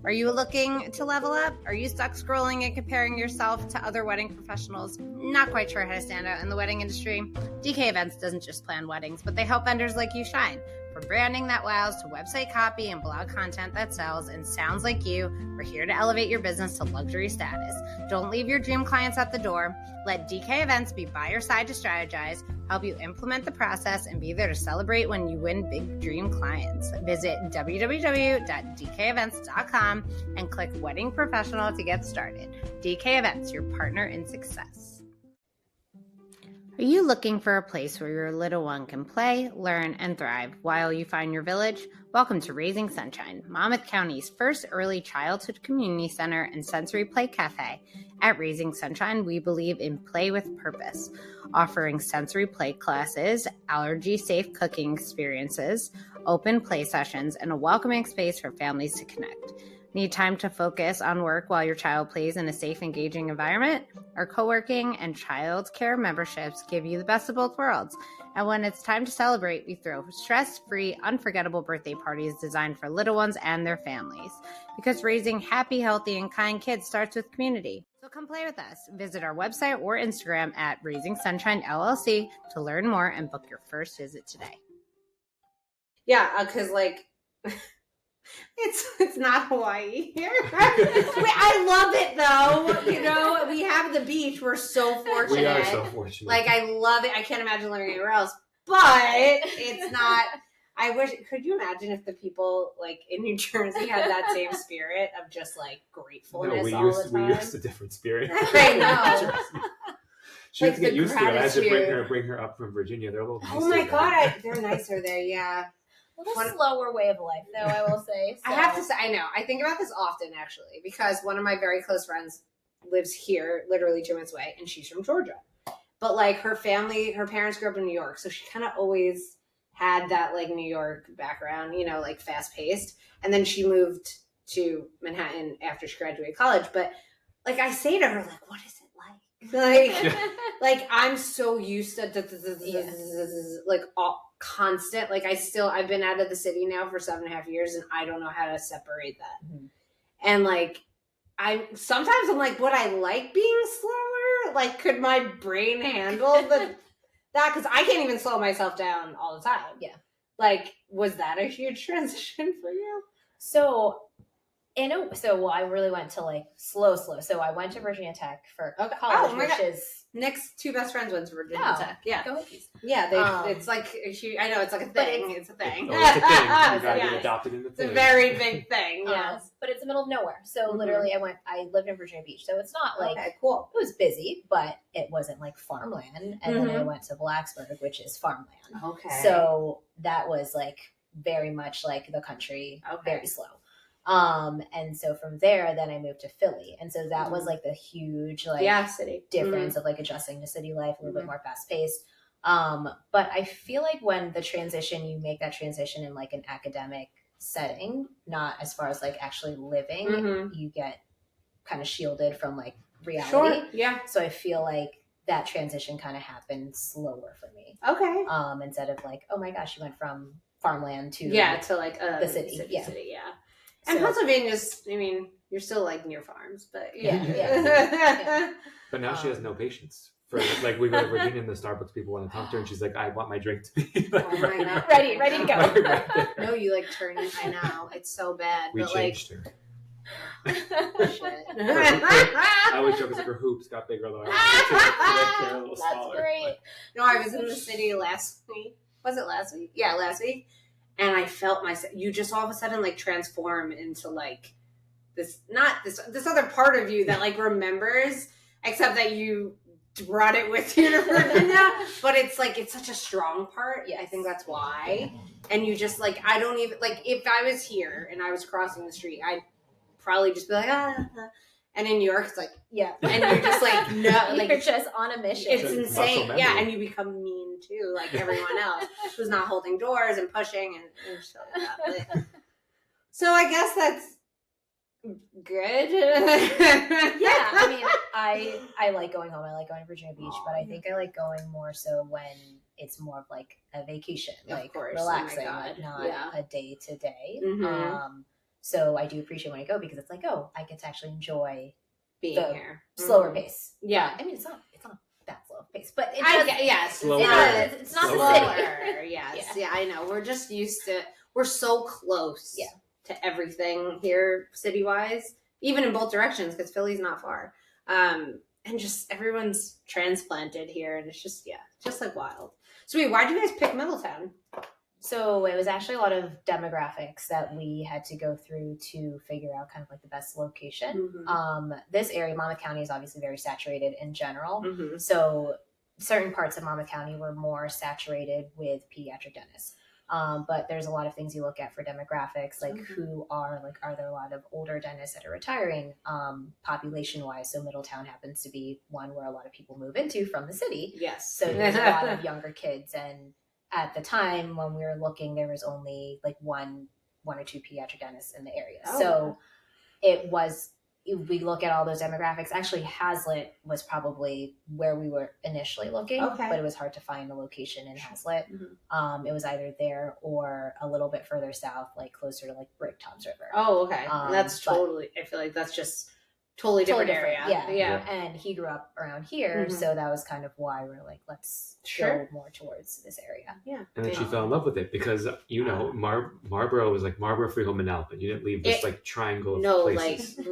S1: Are you looking to level up? Are you stuck scrolling and comparing yourself to other wedding professionals? Not quite sure how to stand out in the wedding industry? DK Events doesn't just plan weddings, but they help vendors like you shine. From branding that wows to website copy and blog content that sells and sounds like you, we're here to elevate your business to luxury status. Don't leave your dream clients at the door. Let DK Events be by your side to strategize, help you implement the process, and be there to celebrate when you win big dream clients. Visit www.dkevents.com and click Wedding Professional to get started. DK Events, your partner in success. Are you looking for a place where your little one can play, learn, and thrive while you find your village? Welcome to Raising Sunshine, Monmouth County's first early childhood community center and sensory play cafe. At Raising Sunshine, we believe in play with purpose, offering sensory play classes, allergy-safe cooking experiences, open play sessions, and a welcoming space for families to connect. Need time to focus on work while your child plays in a safe, engaging environment? Our co-working and child care memberships give you the best of both worlds. And when it's time to celebrate, we throw stress-free, unforgettable birthday parties designed for little ones and their families. Because raising happy, healthy, and kind kids starts with community. So come play with us. Visit our website or Instagram at Raising Sunshine LLC to learn more and book your first visit today. Yeah, because like... It's not Hawaii here. I love it though. You know, we have the beach. We're so fortunate.
S3: We are so fortunate.
S1: Like, I love it. I can't imagine living anywhere else. But it's not. I wish. Could you imagine if the people like in New Jersey had that same spirit of just like gratefulness all the time?
S3: We used a different spirit.
S1: I know.
S3: She has to get used to it. I had to bring her up from Virginia. They're a little.
S1: Oh my God, they're nicer there. Yeah.
S2: Well, that's a slower way of life, though, I will say. So.
S1: I have to say, I know. I think about this often, actually, because one of my very close friends lives here, literally 2 minutes away, and she's from Georgia. But, like, her parents grew up in New York, so she kind of always had that, like, New York background, you know, like, fast-paced. And then she moved to Manhattan after she graduated college. But, like, I say to her, like, what is it like? Like I'm so used to like all constant. Like I've been out of the city now for 7.5 years, and I don't know how to separate that. Mm-hmm. And like sometimes I'm like, would I like being slower? Like, could my brain handle that? Because I can't even slow myself down all the time.
S2: Yeah.
S1: Like, was that a huge transition for you?
S2: So I really went to like slow. So I went to Virginia Tech for college, which is
S1: Nick's two best friends went to Virginia Tech. Yeah,
S2: go Hokies.
S1: Yeah, it's like I know it's like a thing. It's a thing.
S3: Oh, it's a thing. You gotta get adopted in the thing.
S1: It's a very big thing.
S2: Yes, but it's the middle of nowhere. So literally, I lived in Virginia Beach, so it's not like
S1: cool.
S2: It was busy, but it wasn't like farmland. And then I went to Blacksburg, which is farmland.
S1: Okay.
S2: So that was like very much like the country, very slow. And so from there, then I moved to Philly. And so that was like the huge
S1: city
S2: difference of like adjusting to city life, a little bit more fast paced. But I feel like when you make that transition in like an academic setting, not as far as like actually living, you get kind of shielded from like reality.
S1: Sure. Yeah.
S2: So I feel like that transition kind of happened slower for me.
S1: Okay.
S2: Instead of like, oh my gosh, you went from farmland to
S1: to like
S2: the city.
S1: City. Yeah. And Pennsylvania's, I mean, you're still like near farms, but
S2: yeah.
S3: But now she has no patience for like we go to Virginia and the Starbucks people want to talk to her and she's like, I want my drink to be like,
S2: ready to go.
S3: Right
S1: no, you like turn it. I know it's so bad.
S3: We
S1: but
S3: changed
S1: like,
S3: her.
S1: Shit.
S3: I always joke because her hoops got bigger though.
S2: That's great.
S1: No, I was in the city last week. Was it last week? Yeah, last week. And I felt you just all of a sudden like transform into like this other part of you that like remembers, except that you brought it with you to Virginia. But it's like, it's such a strong part. Yeah, I think that's why. And you just like, I don't even like, if I was here and I was crossing the street, I'd probably just be like, And in New York, it's like, and you're just like, no, like
S2: you're just on a mission.
S1: It's insane. Yeah, and you become mean too, like everyone else who's not holding doors and pushing and shit like that. So I guess that's good.
S2: Yeah, I mean, I like going home. I like going to Virginia Beach, but I think I like going more so when it's more of like a vacation, like relaxing, like not a day to day. So I do appreciate when I go because it's like, oh, I get to actually enjoy
S1: being here.
S2: Slower pace.
S1: Yeah.
S2: I mean, it's not that slow pace, but it's
S3: not
S2: slower.
S1: The city. Yes. Yeah, I know. We're just used to, we're so close to everything here city-wise, even in both directions because Philly's not far. And just everyone's transplanted here and it's just like wild. So wait, why'd you guys pick Middletown?
S2: So it was actually a lot of demographics that we had to go through to figure out kind of like the best location. This area, Monmouth County, is obviously very saturated in general. So certain parts of Monmouth County were more saturated with pediatric dentists. But there's a lot of things you look at for demographics, like are there a lot of older dentists that are retiring population wise? So Middletown happens to be one where a lot of people move into from the city.
S1: Yes.
S2: So there's a lot of younger kids, and at the time when we were looking, there was only like one or two pediatric dentists in the area. So it was, we look at all those demographics. Actually, Hazlitt was probably where we were initially looking, but it was hard to find a location in Hazlitt. It was either there or a little bit further south, like closer to like Brick Toms River.
S1: Oh, okay. That's totally, I feel like that's just totally different area.
S2: Yeah. And he grew up around here, so that was kind of why we're like, let's go more towards this area.
S1: Yeah.
S3: And then she fell in love with it because, you know, Marlboro was like Marlboro, Freehold, Manalapan. You didn't leave this like triangle of places.
S1: Like,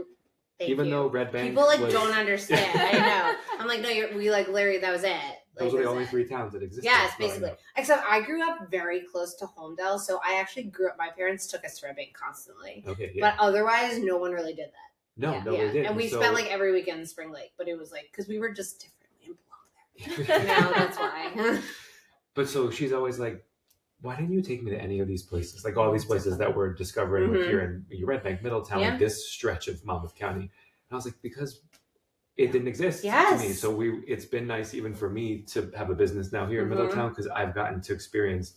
S3: even though Red Bank
S1: people like don't understand. I know. I'm like, no, we like Larry, that was it. Like,
S3: those are the only 3 towns that existed.
S1: Yes, basically. Except I grew up very close to Homedale, so I actually grew up, my parents took us to Red Bank constantly.
S3: Okay,
S1: But otherwise, no one really did that.
S3: No, they didn't.
S1: And we spent like every weekend in Spring Lake, but it was like, because we were just different. We didn't belong there. No, that's why.
S3: But so she's always like, why didn't you take me to any of these places? Like all these places that we're discovering like here in Red Bank, Middletown, like this stretch of Monmouth County. And I was like, because it didn't exist to me. So it's been nice even for me to have a business now here in Middletown because I've gotten to experience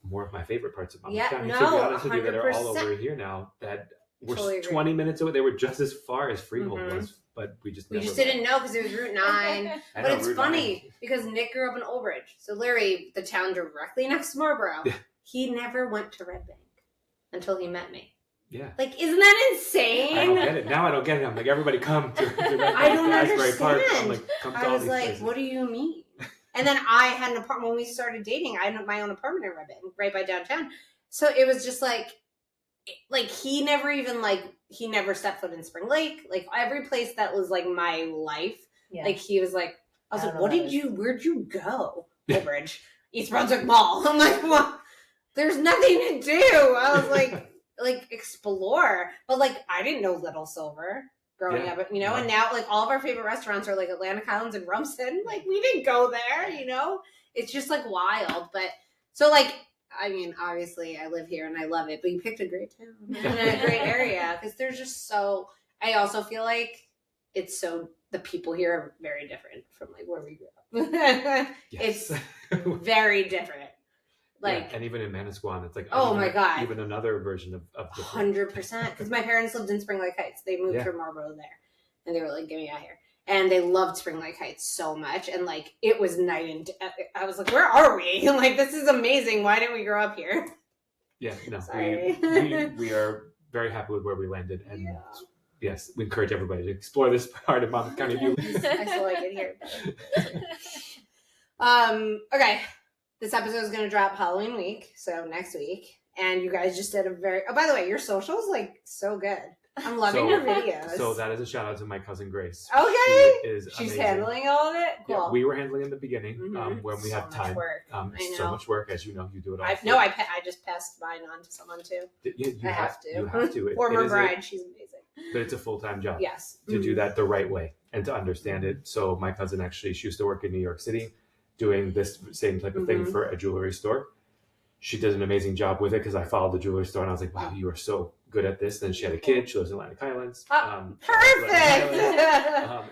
S3: more of my favorite parts of Monmouth County. To be honest with you, that are all over here now that we're totally 20 minutes away. They were just as far as Freehold was, but we just
S1: didn't know because it was Route 9. But it's funny because Nick grew up in Old Bridge. So Larry, the town directly next to Marlboro, he never went to Red Bank until he met me.
S3: Yeah.
S1: Like, isn't that insane?
S3: I don't get it. Now I don't get it. I'm like, everybody come to Red Bank.
S1: I don't understand.
S3: Park. I'm like, come to
S1: I
S3: all
S1: was
S3: these
S1: like,
S3: places.
S1: what do you mean? And then I had an apartment when we started dating. I had my own apartment in Red Bank, right by downtown. So it was just like he never stepped foot in Spring Lake. Like every place that was like my life, like he was like, I was like, where'd you go? Old Bridge, East Brunswick Mall. I'm like, well, there's nothing to do. I was like explore. But like, I didn't know Little Silver growing up, you know, and now like all of our favorite restaurants are like Atlantic Highlands and Rumson. Like we didn't go there, you know, it's just like wild. But so like, I mean, obviously I live here and I love it, but you picked a great town and a great area because there's just so, I also feel like it's so, the people here are very different from like where we grew up.
S3: Yes.
S1: It's very different. Like,
S3: and even in Manasquan, it's like
S1: my God,
S3: even another version of
S1: 100%. Because my parents lived in Spring Lake Heights. They moved from Marlboro there, and they were like, "Get me out here." And they loved Spring Lake Heights so much, and like it was night and I was like, "Where are we? Like, this is amazing. Why didn't we grow up here?"
S3: Yeah, no,
S1: Sorry.
S3: we are very happy with where we landed, and yes, we encourage everybody to explore this part of Monmouth County.
S1: I still like it here. Okay. This episode is going to drop Halloween week, so next week. And you guys just did a very... Oh, by the way, your social's, like, so good. I'm loving your videos.
S3: So that is a shout out to my cousin Grace.
S1: Okay.
S3: She's
S1: amazing. Handling all of it? Cool.
S3: Yeah, we were handling in the beginning when we had time. So much work, as you know, you do it all.
S1: I just passed mine on to someone, too.
S3: You have to. You have to.
S1: Former bride, she's amazing.
S3: But it's a full-time job.
S1: Yes.
S3: To do that the right way and to understand it. So my cousin actually, she used to work in New York City, doing this same type of thing for a jewelry store. She does an amazing job with it because I followed the jewelry store and I was like, wow, you are so good at this. Then she had a kid. She lives in Atlantic Highlands.
S1: Perfect.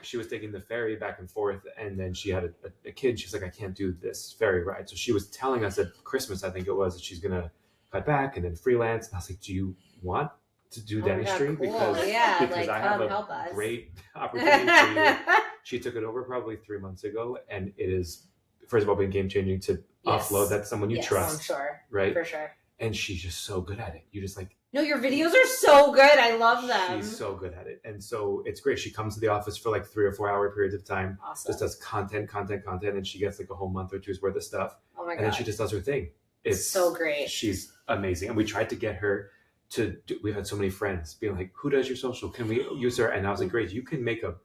S3: She was taking the ferry back and forth, and then she had a kid. She's like, I can't do this ferry ride. So she was telling us at Christmas, I think it was, that she's going to cut back and then freelance. And I was like, do you want to do dentistry?
S1: Cool.
S3: Because I have a great opportunity for you. She took it over probably 3 months ago, and it is, first of all, been game changing to offload that to someone you trust.
S1: I'm sure.
S3: Right?
S1: For sure.
S3: And she's just so good at it. You just like...
S1: No, your videos are so good. I love them.
S3: She's so good at it. And so it's great. She comes to the office for like 3 or 4 hour periods of time.
S1: Awesome.
S3: Just does content. And she gets like a whole month or two's worth of stuff.
S1: Oh my God.
S3: And then she just does her thing. It's
S1: so great.
S3: She's amazing. And we tried to get her to do, we've had so many friends being like, who does your social? Can we use her? And I was like, great, you can make a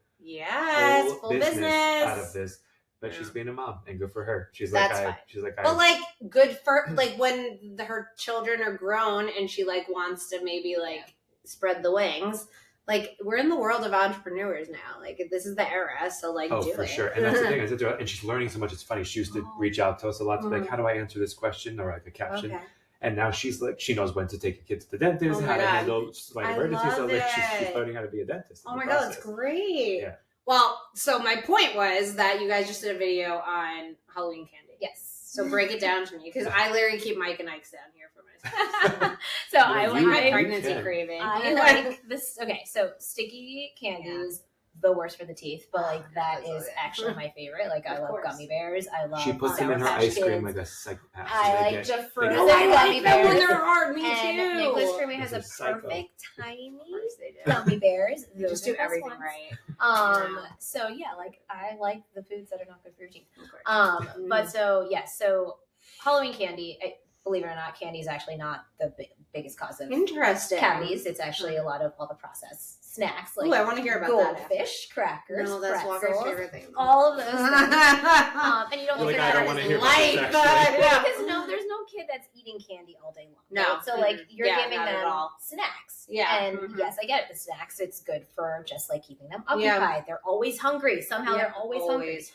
S1: full business
S3: out of this. But she's being a mom, and good for her. She's
S1: That's
S3: like,
S1: fine.
S3: She's like,
S1: but like good for like when her children are grown and she like wants to maybe like spread the wings. Like, we're in the world of entrepreneurs now. Like, this is the era, so like, do
S3: for
S1: it.
S3: sure. And that's the thing. I said to her, and she's learning so much. It's funny. She used to reach out to us a lot to be like, how do I answer this question, or like a caption. Okay. And now she's like, she knows when to take your kids to the dentist, how to handle like emergencies. So like, she's learning how to be a dentist.
S1: Oh my God, that's great. Yeah. Well, so my point was that you guys just did a video on Halloween candy.
S2: Yes.
S1: So break it down to me, because I literally keep Mike and Ike's down here for myself.
S2: So I like
S1: my pregnancy craving.
S2: I like this. Okay, so sticky candies. The worst for the teeth, but like that is actually my favorite. Like I love gummy bears. I love.
S3: She puts them in her ice cream like a psychopath.
S2: I like the fruit
S1: gummy bears. When they're hard, me
S2: and
S1: too.
S2: Nicholas for me has a perfect tiny gummy bears.
S1: They just do everything right.
S2: So yeah, like I like the foods that are not good for your teeth. But so yes, so Halloween candy. Believe it or not, candy is actually not the biggest cause of cavities. It's actually a lot of all the processed snacks, like
S1: I want to hear about
S2: goldfish, crackers,
S1: no, that's
S2: pretzels,
S1: Walker's favorite thing.
S2: All of those things. And you don't look at that as life. Because no, there's no kid that's eating candy all day long.
S1: No.
S2: Right? So like you're giving them snacks.
S1: Yeah.
S2: And yes, I get it. The snacks, it's good for just like keeping them occupied. Yeah. They're always hungry. Somehow they're always hungry.
S3: It's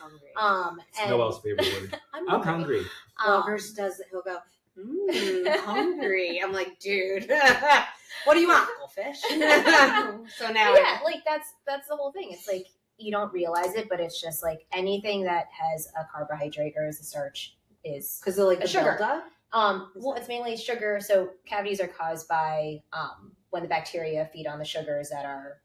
S3: Noel's favorite word. I'm hungry.
S1: Walker's does it. He'll go, hungry. I'm like, dude, what do you want? Goldfish. So now,
S2: like that's the whole thing. It's like you don't realize it, but it's just like anything that has a carbohydrate or is a starch is
S1: because they're like
S2: a sugar. Well, it's mainly sugar. So cavities are caused by when the bacteria feed on the sugars that are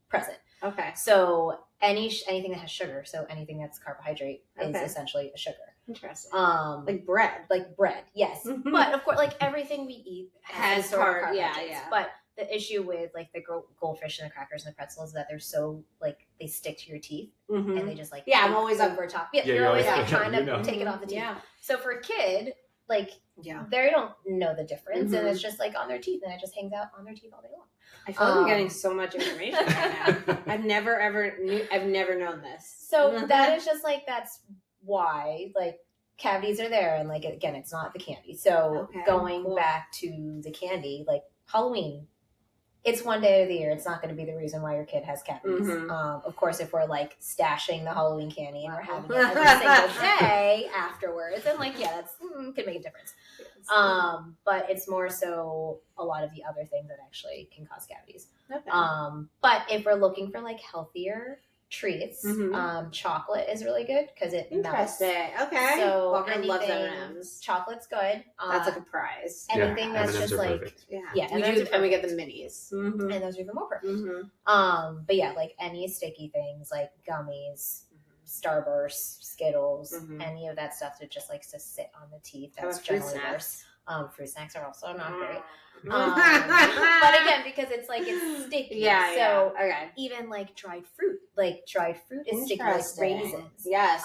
S2: present.
S1: Okay.
S2: So anything that has sugar, so anything that's carbohydrate is essentially a sugar.
S1: Interesting. Like bread.
S2: Yes. Mm-hmm. But of course, like everything we eat has carbohydrates. Yeah. But the issue with like the goldfish and the crackers and the pretzels is that they're so like they stick to your teeth and they just like
S1: I'm always
S2: over top. Yeah, you're always like trying to take it off the teeth. Yeah. So for a kid, like they don't know the difference, and it's just like on their teeth, and it just hangs out on their teeth all day long.
S1: I feel like I'm getting so much information right now. I've never known this.
S2: So that is just like that's why like cavities are there, and like again, it's not the candy. So going back to the candy, like Halloween, it's one day of the year. It's not going to be the reason why your kid has cavities. Of course, if we're like stashing the Halloween candy and we're having it every single day afterwards, then like that's could make a difference. But it's more so a lot of the other things that actually can cause cavities.
S1: Okay.
S2: But if we're looking for like healthier treats, chocolate is really good because it melts.
S1: Interesting. Okay.
S2: So
S1: Walker loves
S2: anything-
S1: M&Ms.
S2: Chocolate's good.
S1: That's like a prize.
S2: Anything that's
S3: M&Ms
S2: just
S3: are
S2: like
S3: perfect.
S2: yeah,
S1: we
S2: M&Ms
S1: do,
S2: are
S1: and we get the
S2: perfect.
S1: minis. Mm-hmm.
S2: and those are even more perfect.
S1: Mm-hmm.
S2: But yeah, like any sticky things like gummies, Starburst, Skittles, any of that stuff that just likes to sit on the teeth. That's generally worse. Fruit snacks are also not great. But again, because it's like it's sticky. So even like dried fruit is sticky, like raisins.
S1: Yes.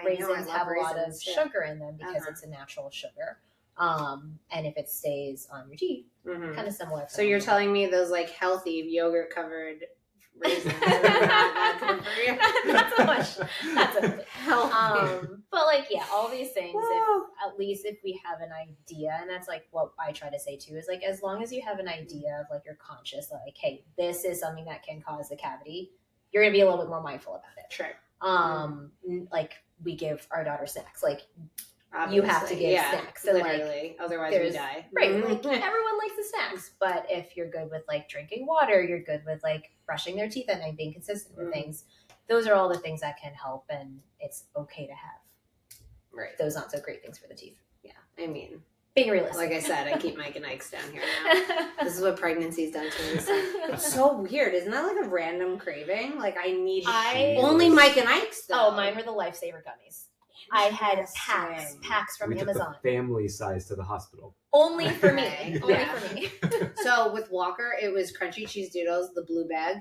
S2: Raisins have a lot of
S1: too.
S2: sugar in them because it's a natural sugar. And if it stays on your teeth, kind of similar.
S1: So you're telling me those like healthy yogurt covered raisins are not good for you?
S2: Not so much. Not so much.
S1: Healthy.
S2: But like, yeah, all these things, at least if we have an idea, and that's like what I try to say too, is like, as long as you have an idea of like, you're conscious, like, hey, this is something that can cause a cavity, you're going to be a little bit more mindful about it.
S1: Sure.
S2: Like we give our daughter snacks, like
S1: Obviously.
S2: you have to give snacks. And
S1: literally.
S2: like,
S1: Otherwise we die.
S2: Right. Like everyone likes the snacks, but if you're good with like drinking water, you're good with like brushing their teeth at night, being consistent with things. Those are all the things that can help, and it's okay to have those not so great things for the teeth.
S1: Yeah. I mean,
S2: being realistic.
S1: Like I said, I keep Mike and Ike's down here now. This is what pregnancy's done to me. So. It's so weird. Isn't that like a random craving? Like I need only Mike and Ike's though.
S2: Oh, mine were the Lifesaver gummies. I had packs from Amazon.
S3: Took the family size to the hospital.
S2: Only for me. Only for me.
S1: So with Walker, it was crunchy cheese doodles, the blue bag.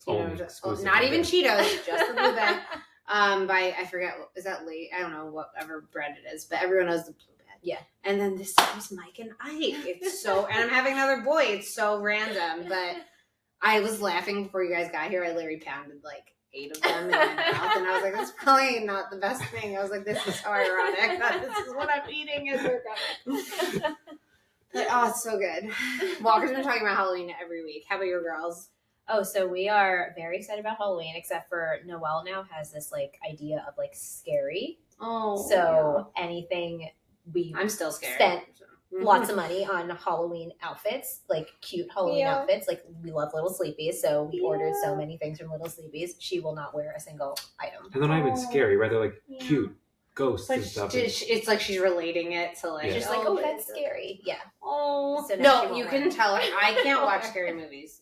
S1: Not even
S3: bag.
S1: Cheetos, just the blue bag. By I forget, is that late? I don't know, whatever bread it is, but everyone knows the blue bag.
S2: Yeah.
S1: And then this time's Mike and Ike. It's so, and I'm having another boy. It's so random, but I was laughing before you guys got here. I literally pounded like 8 of them in my mouth, and I was like, that's probably not the best thing. I was like, this is so ironic that this is what I'm eating as we're coming. But oh, it's so good. Walker's been talking about Halloween every week. How about your girls?
S2: Oh, so we are very excited about Halloween, except for Noelle now has this like idea of like scary.
S1: Oh,
S2: so anything
S1: I'm still scared.
S2: Spent lots of money on Halloween outfits, like cute Halloween outfits. Like we love Little Sleepies, so we ordered so many things from Little Sleepies. She will not wear a single item.
S3: And they're not even scary, right? They're like cute ghosts and stuff.
S1: It's like she's relating it to like,
S2: just like, oh, that's scary. Yeah.
S1: Oh,
S2: so
S1: no, you can tell her. I can't watch scary movies.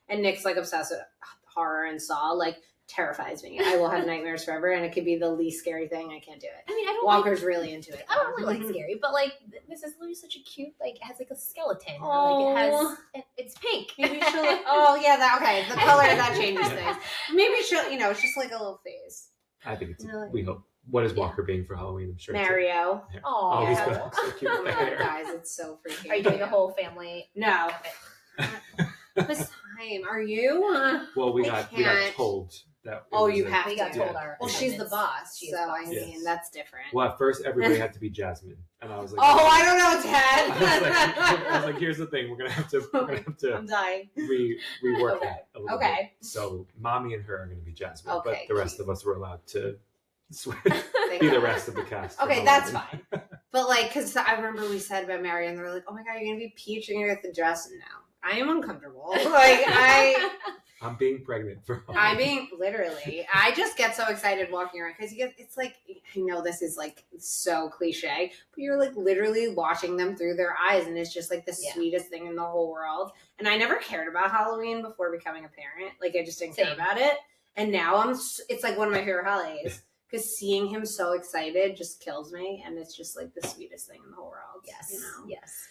S1: And Nick's like obsessed with horror and Saw. Like terrifies me. I will have nightmares forever, and it could be the least scary thing. I can't do it.
S2: I mean, I don't.
S1: Walker's really into it.
S2: I don't really like scary, but like this is literally such a cute. Like it has like a skeleton. Or, like it has. It's pink.
S1: Maybe she'll. Okay. The color that changes things. Maybe she'll. It's just like a little phase.
S3: I think it's. We hope. What is Walker being for Halloween? I'm sure.
S1: Mario.
S2: Oh,
S3: he's gonna look so cute.
S1: Oh my God, guys, it's so freaking.
S2: Are you doing a whole family?
S1: No. This time, are you?
S3: Well, we got told that.
S1: You have to.
S2: We got told our.
S1: Well, she's the boss, so I mean that's different.
S3: Well, at first everybody had to be Jasmine, and I was like,
S1: I don't know, Ted.
S3: I was like, here's the thing, we're gonna have to.
S1: I'm dying.
S3: Rework that a little bit.
S1: Okay.
S3: So, mommy and her are gonna be Jasmine,
S1: Okay,
S3: but the rest of us were allowed to be the rest of the cast.
S1: Okay, that's fine. But like, because I remember we said about Mary, and they were like, "Oh my God, you're gonna be Peach, and you're gonna get the dress." And now I am uncomfortable. Like
S3: I'm being pregnant for.
S1: I'm being literally. I just get so excited walking around because it's like, I know this is like so cliche, but you're like literally watching them through their eyes, and it's just like the sweetest thing in the whole world. And I never cared about Halloween before becoming a parent. Like I just didn't care about it, and now it's like one of my favorite holidays. Because seeing him so excited just kills me, and it's just like the sweetest thing in the whole world.
S2: Yes, yes.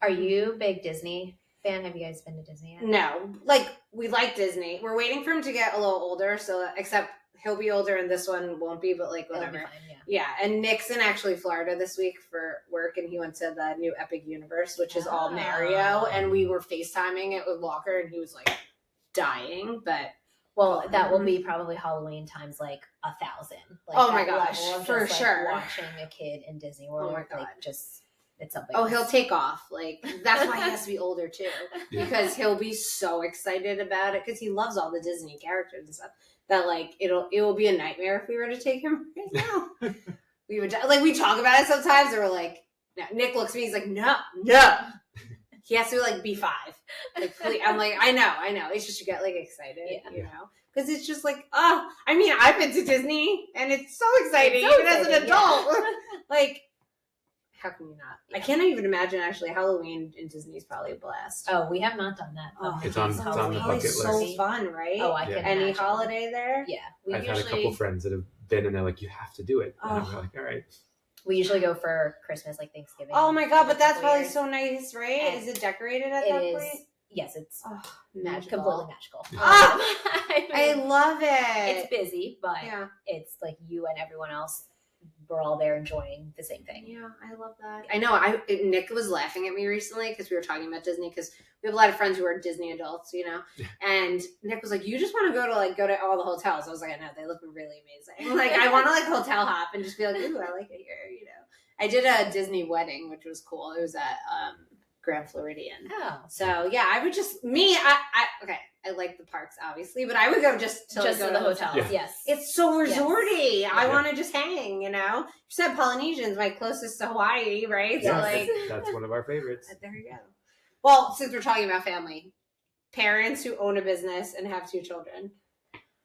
S2: Are you a big Disney fan? Have you guys been to Disney yet?
S1: No, like we like Disney. We're waiting for him to get a little older, so except he'll be older, and this one won't be. But like whatever.
S2: It'll be fine,
S1: yeah. And Nick's in actually Florida this week for work, and he went to the new Epic Universe, which is all Mario. And we were FaceTiming it with Walker, and he was like dying, but.
S2: Well, that will be probably Halloween times like 1,000. Like,
S1: oh my gosh, for
S2: just,
S1: sure.
S2: Like, watching a kid in Disney World,
S1: oh my God.
S2: Like just it's something.
S1: Oh, he'll take off. Like that's why he has to be older too, because he'll be so excited about it because he loves all the Disney characters and stuff. That like it will be a nightmare if we were to take him right now. We would like we talk about it sometimes, and we're like, No. Nick looks at me, he's like, no. He has to like be 5. Like, please. I'm like, I know. It's just you get like excited, you know? Because it's just like, oh, I mean, I've been to Disney and it's so exciting, even as an adult. Like, how can you not? I can't even imagine actually Halloween in Disney is probably a blast.
S2: Oh, we have not done that.
S1: Oh,
S3: it's on the bucket list.
S1: So fun, right?
S2: Oh, I can
S1: Any
S2: imagine.
S1: holiday there?
S2: Yeah,
S3: I've had a couple friends that have been and they're like, you have to do it. And I'm like, all right.
S2: We usually go for Christmas, like Thanksgiving.
S1: Oh my god, but that's probably so nice, right?
S2: And
S1: is it decorated at that point?
S2: Yes, it's
S1: magical.
S2: Completely magical.
S1: I love it.
S2: It's busy, but it's like you and everyone else, we're all there enjoying the same thing.
S1: Yeah, I love that. I know. Nick was laughing at me recently because we were talking about Disney because we have a lot of friends who are Disney adults, you know. And Nick was like, "You just want to go to all the hotels." I was like, "I know, they look really amazing. Like, I want to like hotel hop and just be like, ooh, I like it here, you know." I did a Disney wedding, which was cool. It was at Grand Floridian.
S2: Oh,
S1: so yeah, I would just I like the parks obviously, but I would go just to the hotels.
S2: Yeah. Yes,
S1: it's so resorty. Yeah. I want to just hang, you know. You said Polynesian's my closest to Hawaii, right?
S3: Yeah,
S1: so like
S3: that's one of our favorites.
S1: There you go. Well, since we're talking about family, parents who own a business and have 2 children,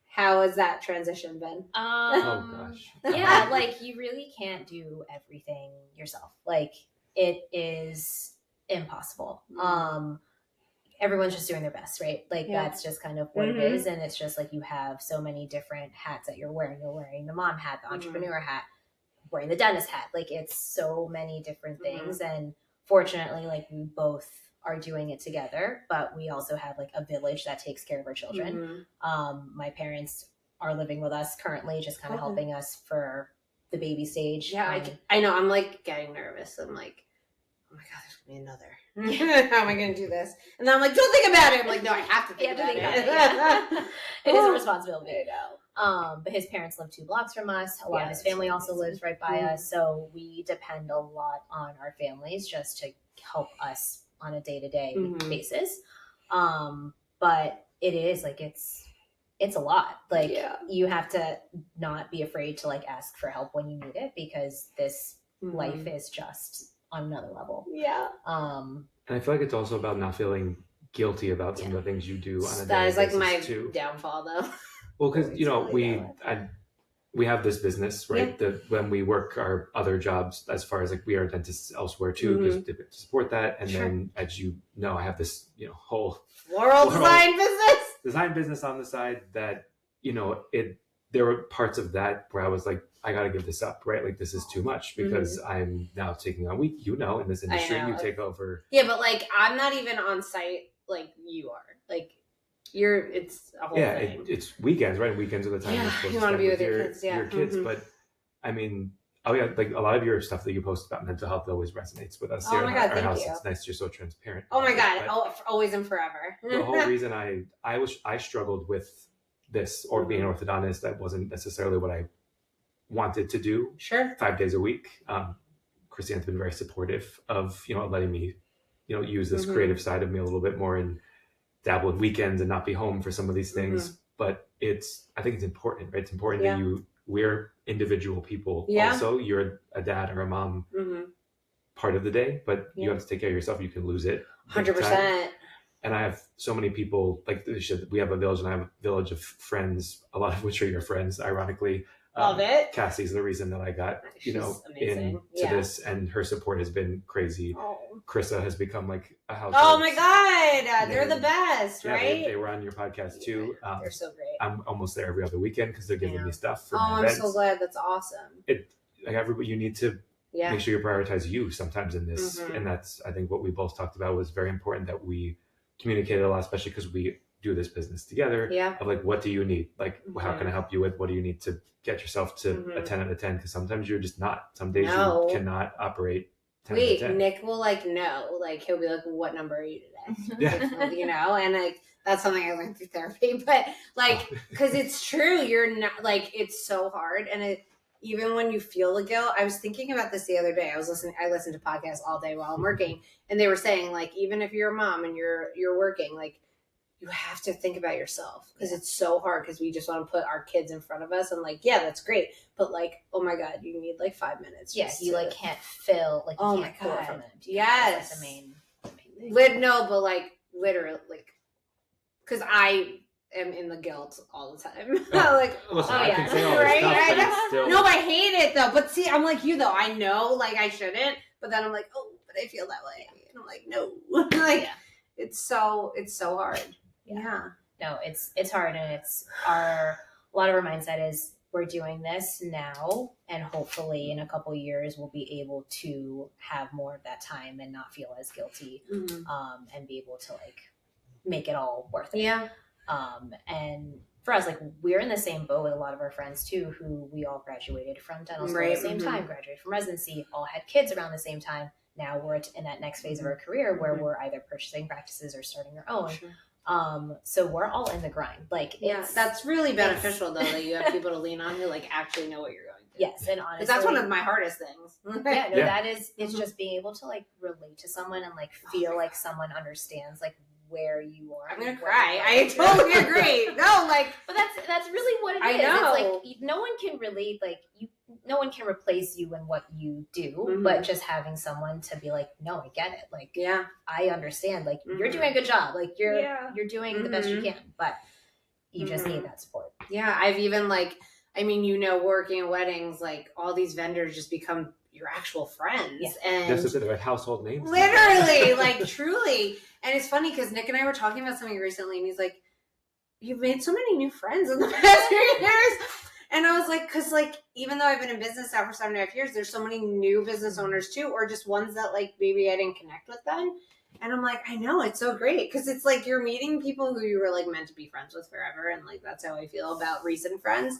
S1: how has that transition been?
S3: Oh gosh.
S2: Yeah, like you really can't do everything yourself. Like it is impossible. Everyone's just doing their best, right? Like that's just kind of what it is. And it's just like you have so many different hats that you're wearing. You're wearing the mom hat, the entrepreneur hat, wearing the dentist hat. Like it's so many different things. And fortunately, like we both are doing it together, but we also have like a village that takes care of our children. My parents are living with us currently, just kind of helping us for the baby stage.
S1: Yeah, I know. I'm like getting nervous. I'm like, oh my god, there's gonna be another. How am I gonna do this? And then I'm like, don't think about it. I'm like, no, I have to think about it.
S2: Yeah. It is a responsibility. But his parents live 2 blocks from us. A lot of his family also lives right by us, so we depend a lot on our families just to help us on a day-to-day basis. But it is like it's a lot. Like you have to not be afraid to like ask for help when you need it, because this life is just on another level.
S3: And I feel like it's also about not feeling guilty about some of the things you do on a daily basis.
S1: That is like my downfall, though.
S3: Well, because you know we have this business, right? When we work our other jobs, as far as like we are dentists elsewhere too, because to support that. And then, as you know, I have this whole
S1: floral design business
S3: on the side that there were parts of that where I was like, I got to give this up, right? Like this is too much because I'm now taking on in this industry, you take over.
S1: Yeah, but like I'm not even on site like you are. Like it's a whole thing.
S3: It's weekends, right? Weekends are the time you're supposed
S1: you want to be with your kids.
S3: Your kids, but I mean, like a lot of your stuff that you post about mental health always resonates with us here in our house. It's nice you're so transparent.
S1: Oh my god, always and forever.
S3: The whole reason I struggled with this or being an orthodontist, that wasn't necessarily what I wanted to do. 5 days a week. Kristianne's been very supportive of letting me use this creative side of me a little bit more and dabble in weekends and not be home for some of these things. But I think it's important, right? It's important that we're individual people. Also, you're a dad or a mom part of the day, but you have to take care of yourself. You can lose it
S1: 100%.
S3: And I have so many people, like we have a village, and I have a village of friends, a lot of which are your friends, ironically.
S1: Love it.
S3: Cassie's the reason that I got, into this, and her support has been crazy. Krista has become like a household.
S1: Oh my God. They're the best, right?
S3: They were on your podcast too.
S1: They're so great.
S3: I'm almost there every other weekend because they're giving me stuff for
S1: I'm
S3: events.
S1: so glad. That's awesome.
S3: You need to make sure you prioritize you sometimes in this. And that's, I think what we both talked about was very important, that we communicated a lot, especially because we do this business together. Of like, what do you need? Like, how can I help you with? What do you need to get yourself to a 10 out of 10? Because sometimes you're just not. Some days you cannot operate 10 out of 10. Nick
S1: will know. Like, he'll be like, what number are you today? And like, that's something I learned through therapy. But like, because it's true. You're not, like, it's so hard. And even when you feel the guilt, I was thinking about this the other day. I listened to podcasts all day while I'm working, and they were saying, like, even if you're a mom and you're working, like, you have to think about yourself because it's so hard because we just want to put our kids in front of us and like, yeah, that's great. But like, oh my God, you need like 5 minutes.
S2: Yeah, you like can't fill, like you can't pour from it.
S1: Yes.
S2: That's like the main thing.
S1: No, but like literally, like, because I am in the guilt all the time. Like,
S3: listen, I can say all this
S1: right?
S3: stuff, but it's still...
S1: No, I hate it though. But see, I'm like you though. I know, like I shouldn't, but then I'm like, oh, but I feel that way, and I'm like, no, like it's so hard. Yeah.
S2: No, it's hard, and it's a lot of our mindset is we're doing this now, and hopefully in a couple years we'll be able to have more of that time and not feel as guilty, and be able to like make it all worth it.
S1: Yeah.
S2: And for us, like we're in the same boat with a lot of our friends too, who we all graduated from dental school at the same time, graduated from residency, all had kids around the same time. Now we're in that next phase of our career where we're either purchasing practices or starting our own. Sure. So we're all in the grind. Like,
S1: that's really beneficial though, that you have people to lean on who like actually know what you're going through.
S2: Yes, and honestly,
S1: that's one of my hardest things.
S2: That is, it's just being able to like relate to someone and like feel like someone understands like where you are.
S1: I'm gonna cry. I totally agree. No, like,
S2: but that's really what it is.
S1: Know.
S2: It's like no one can relate. Like no one can replace you in what you do. But just having someone to be like, no, I get it. Like, I understand. Like you're doing a good job. Like you're doing the best you can. But you just need that support.
S1: Yeah, I've even like, I mean, working at weddings, like all these vendors just become your actual friends. And
S3: that's just like household names.
S1: Literally, like truly. And it's funny because Nick and I were talking about something recently, and he's like, "You've made so many new friends in the past 3 years." And I was like, "Cause like even though I've been in business now for 7.5 years, there's so many new business owners too, or just ones that like maybe I didn't connect with them." And I'm like, I know, it's so great because it's like you're meeting people who you were like meant to be friends with forever, and like that's how I feel about recent friends.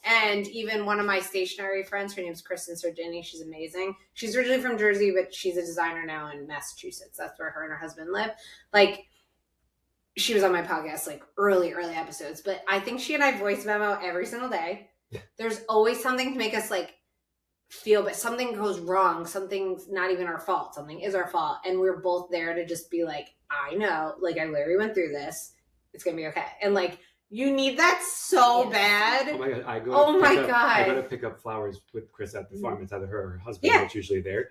S1: And even one of my stationary friends, her name's Kristianne. She's amazing. She's originally from Jersey, but she's a designer now in Massachusetts. That's where her and her husband live. Like, she was on my podcast, like early episodes. But I think she and I voice memo every single day. There's always something to make us like feel, but something goes wrong. Something's not even our fault. Something is our fault. And we're both there to just be like, I know, like I literally went through this. It's going to be okay. And like, you need that so bad.
S3: Oh my God. I go to pick up flowers with Chris at the farm. It's either her or her husband that's usually there.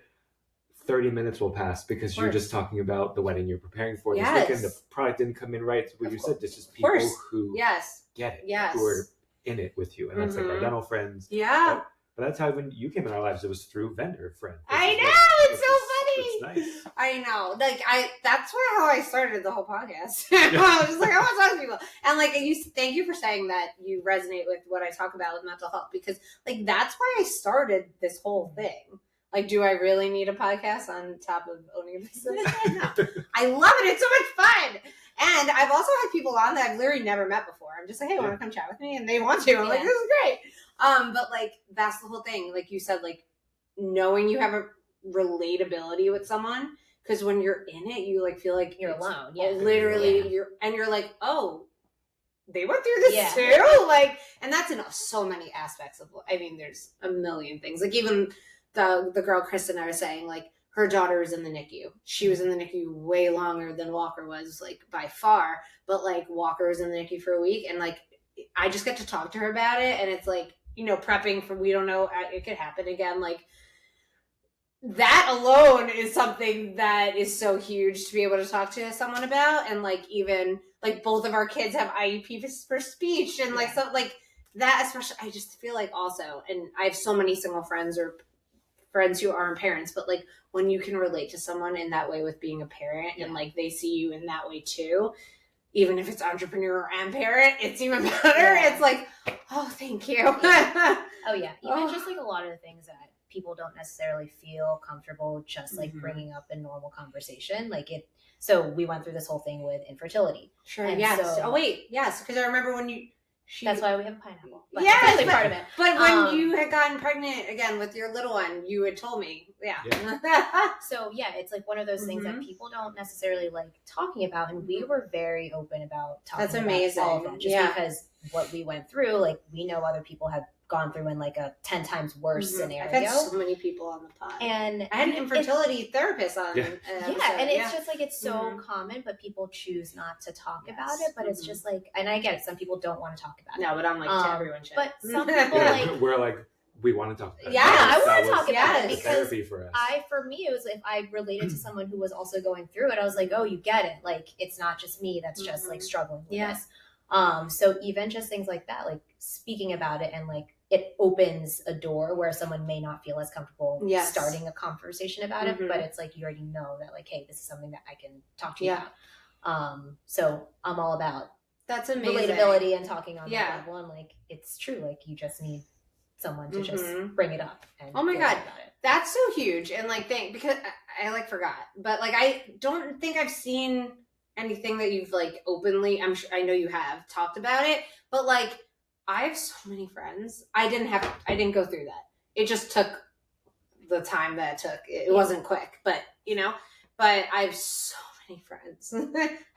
S3: 30 minutes will pass because you're just talking about the wedding you're preparing for this weekend. The product didn't come in right. What you said, this is people who get it, who are in it with you. And that's like our dental friends.
S1: Yeah.
S3: But that's how when you came in our lives, it was through vendor friends.
S1: I know, it's so funny.
S3: It's nice.
S1: I know. Like that's how I started the whole podcast. I was just like, I want to talk to people. And like thank you for saying that you resonate with what I talk about with mental health, because like that's why I started this whole thing. Like, do I really need a podcast on top of owning a business? No. I love it. It's so much fun. And I've also had people on that I've literally never met before. I'm just like, hey, want to come chat with me? And they want to. I'm like, this is great. But like, that's the whole thing. Like you said, like knowing you have a relatability with someone, because when you're in it, you like feel like
S2: you're alone. Yeah,
S1: literally, you're like, oh, they went through this too. Like, and that's in so many aspects of. I mean, there's a million things. Like even the girl Kristianne was saying, like her daughter was in the NICU. She was in the NICU way longer than Walker was, like by far. But like Walker was in the NICU for a week, and like I just get to talk to her about it, and it's like, you know, prepping for, we don't know, it could happen again. Like that alone is something that is so huge to be able to talk to someone about. And like, even like both of our kids have IEP for speech, and like, so like that, especially, I just feel like also, and I have so many single friends or friends who aren't parents, but like when you can relate to someone in that way with being a parent, and like they see you in that way too, even if it's entrepreneur and parent, it's even better. It's like, oh, thank you.
S2: Oh yeah. Even just like a lot of the things that people don't necessarily feel comfortable just like bringing up in normal conversation. Like so we went through this whole thing with infertility.
S1: Sure. Yes. So, yes. Because I remember when
S2: that's why we have a pineapple. But
S1: yes,
S2: that's part of it.
S1: But when you had gotten pregnant again with your little one, you had told me. Yeah.
S2: So yeah, it's like one of those things that people don't necessarily like talking about, and we were very open about talking.
S1: That's amazing.
S2: About all of them, just because what we went through, like we know other people have gone through in like a 10 times worse scenario.
S1: I've had so many people on the pod.
S2: And
S1: I had an infertility therapist on.
S2: and it's just like, it's so common, but people choose not to talk about it. But it's just like, and I get it, some people don't want to talk about it.
S1: No, but I'm like, everyone should.
S2: But some people like,
S3: we're like, we want to talk about it.
S2: Yeah, I want to talk about it,
S3: because therapy for us.
S2: For me, it was if I related to someone who was also going through it, I was like, oh, you get it. Like, it's not just me that's just like struggling with this. So even just things like that, like speaking about it, and like it opens a door where someone may not feel as comfortable starting a conversation about it, but it's like you already know that like, hey, this is something that I can talk to you about. So I'm all about
S1: that's amazing
S2: relatability and talking on that level. And like, it's true. Like, you just need someone to just bring it up. And
S1: oh my God,
S2: about it.
S1: That's so huge. And like, because I like forgot, but like, I don't think I've seen anything that you've like openly, I'm sure, I know you have talked about it, but like, I have so many friends. I didn't go through that. It just took the time that it took. It wasn't quick, but but I have so many friends.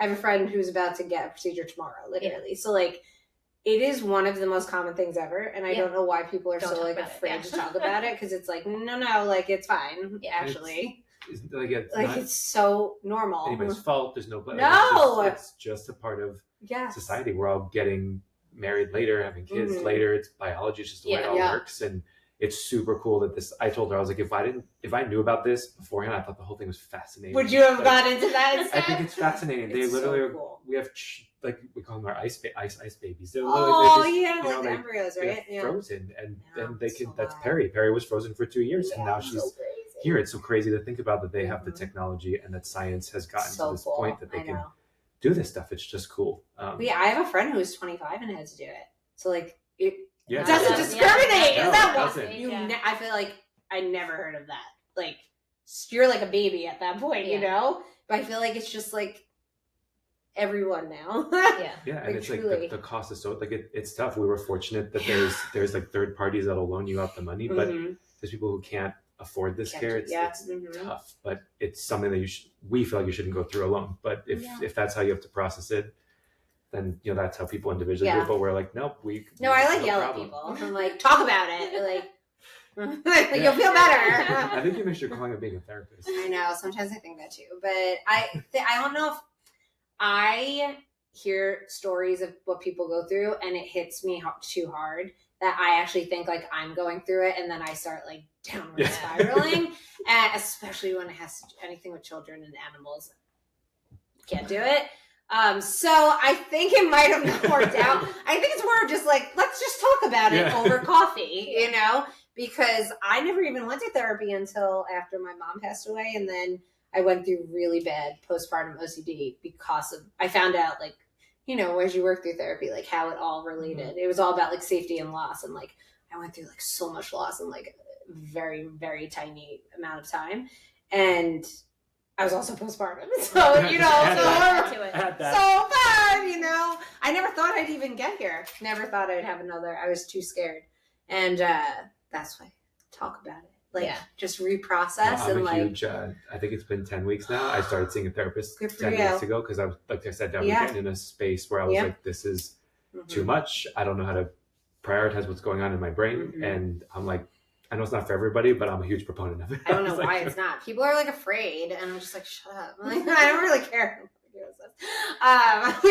S1: I have a friend who's about to get a procedure tomorrow, literally. So like, it is one of the most common things ever. And I don't know why people are so like afraid to talk about it. Cause it's like, no, like it's fine. Actually. It's so normal.
S3: Anybody's fault. There's no blame.
S1: No.
S3: It's just a part of society. We're all getting married later, having kids later. It's biology. It's just the way it all works. And it's super cool that this, I told her, I was like, if I knew about this beforehand, I thought the whole thing was fascinating.
S1: Would you have got into that instead?
S3: I think it's fascinating. They literally,
S1: so cool.
S3: We have, like, we call them our ice babies. They're
S1: literally, like the embryos, right?
S3: Frozen. And then they can, that's Perry. Perry was frozen for 2 years. And now she's here. It's so crazy to think about that they have the technology and that science has gotten to this point that they can do this stuff. It's just cool.
S1: I have a friend who was 25 and had to do it. So like it doesn't discriminate. Is that what I feel like I never heard of that. Like, you're like a baby at that point, you know? But I feel like it's just like everyone now.
S3: And
S1: like,
S3: it's like the cost is so like it's tough. We were fortunate that there's like third parties that'll loan you out the money, but there's people who can't afford this care. It's tough, but it's something that we feel like you shouldn't go through alone. But if that's how you have to process it, then that's how people individually do it. But we're like, nope,
S1: I like yell at people. I'm like, talk about it. Like you'll feel better.
S3: I think you missed your calling of being a therapist.
S1: I know. Sometimes I think that too, but I don't know if I hear stories of what people go through and it hits me too hard that I actually think like I'm going through it, and then I start like downward spiraling, and especially when it has anything with children and animals. Can't do it. So I think it might have not worked out. I think it's more of just like, let's just talk about it over coffee, because I never even went to therapy until after my mom passed away. And then I went through really bad postpartum OCD because of, I found out like, as you work through therapy, like how it all related. It was all about like safety and loss. And like, I went through like so much loss in like a very, very tiny amount of time. And I was also postpartum. So, so fun, I never thought I'd even get here. Never thought I'd have another. I was too scared. And that's why I talk about it. Like, just reprocess.
S3: I'm huge, I think it's been 10 weeks now. I started seeing a therapist 10 weeks ago because I was, like I said, I was getting in a space where I was like, this is too much. I don't know how to prioritize what's going on in my brain. And I'm like, I know it's not for everybody, but I'm a huge proponent of it.
S1: I don't know why it's not. People are like afraid, and I'm just like, shut up. I'm like, I don't really care. One time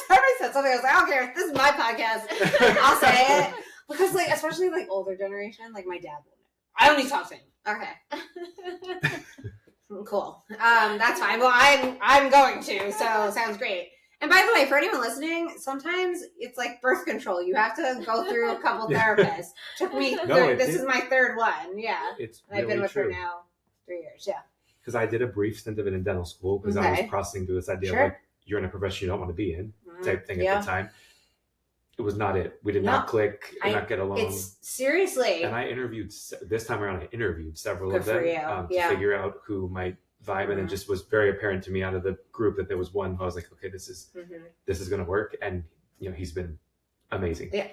S1: I said something, I was like, I don't care. This is my podcast. I'll say it. Because like, especially like older generation, like my dad won't. I don't need to talk to him. Okay. Cool. That's fine. Well, I'm going to, so sounds great. And by the way, for anyone listening, sometimes it's like birth control. You have to go through a couple therapists. Took me, this is my third one. Yeah.
S3: It's
S1: and I've been with her now 3 years. Yeah.
S3: Because I did a brief stint of it in dental school because I was processing through this idea of like, you're in a profession you don't want to be in type thing at the time. It was not it. We did not click, did not get along.
S1: It's seriously.
S3: And I interviewed, this time around, I interviewed several of them to figure out who might vibe, and it just was very apparent to me out of the group that there was one who I was like, okay, this is going to work. And, he's been amazing.
S1: Yeah.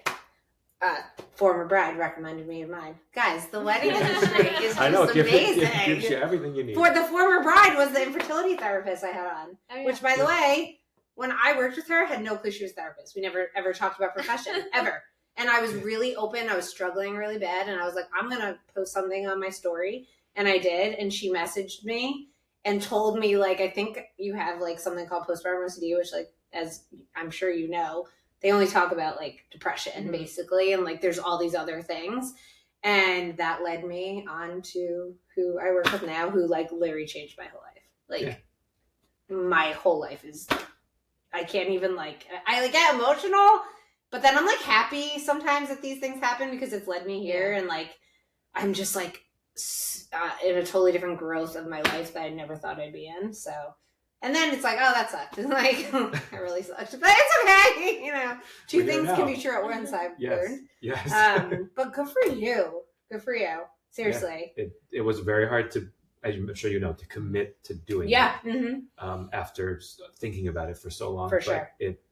S1: Former bride recommended me of mine. Guys, the wedding industry is just amazing.
S3: It gives you everything you need.
S1: For the former bride was the infertility therapist I had on, which by the way, when I worked with her, I had no clue she was a therapist. We never ever talked about profession ever. And I was really open. I was struggling really bad. And I was like, I'm going to post something on my story. And I did. And she messaged me and told me, like, I think you have like something called postpartum OCD, which, like, as I'm sure you know, they only talk about like depression basically. And like, there's all these other things. And that led me on to who I work with now, who like literally changed my whole life. Like my whole life is, I can't even like, I like get emotional, but then I'm like happy sometimes that these things happen because it's led me here. And like, I'm just like in a totally different growth of my life that I never thought I'd be in. So, and then it's like, oh, that sucked. Like, I really sucked, but it's okay. You know, two things can be true at once. I've learned.
S3: Yes.
S1: But good for you. Good for you. Seriously.
S3: Yeah. It was very hard to, as I'm sure you know, to commit to doing it. After thinking about it for so long.
S1: For sure.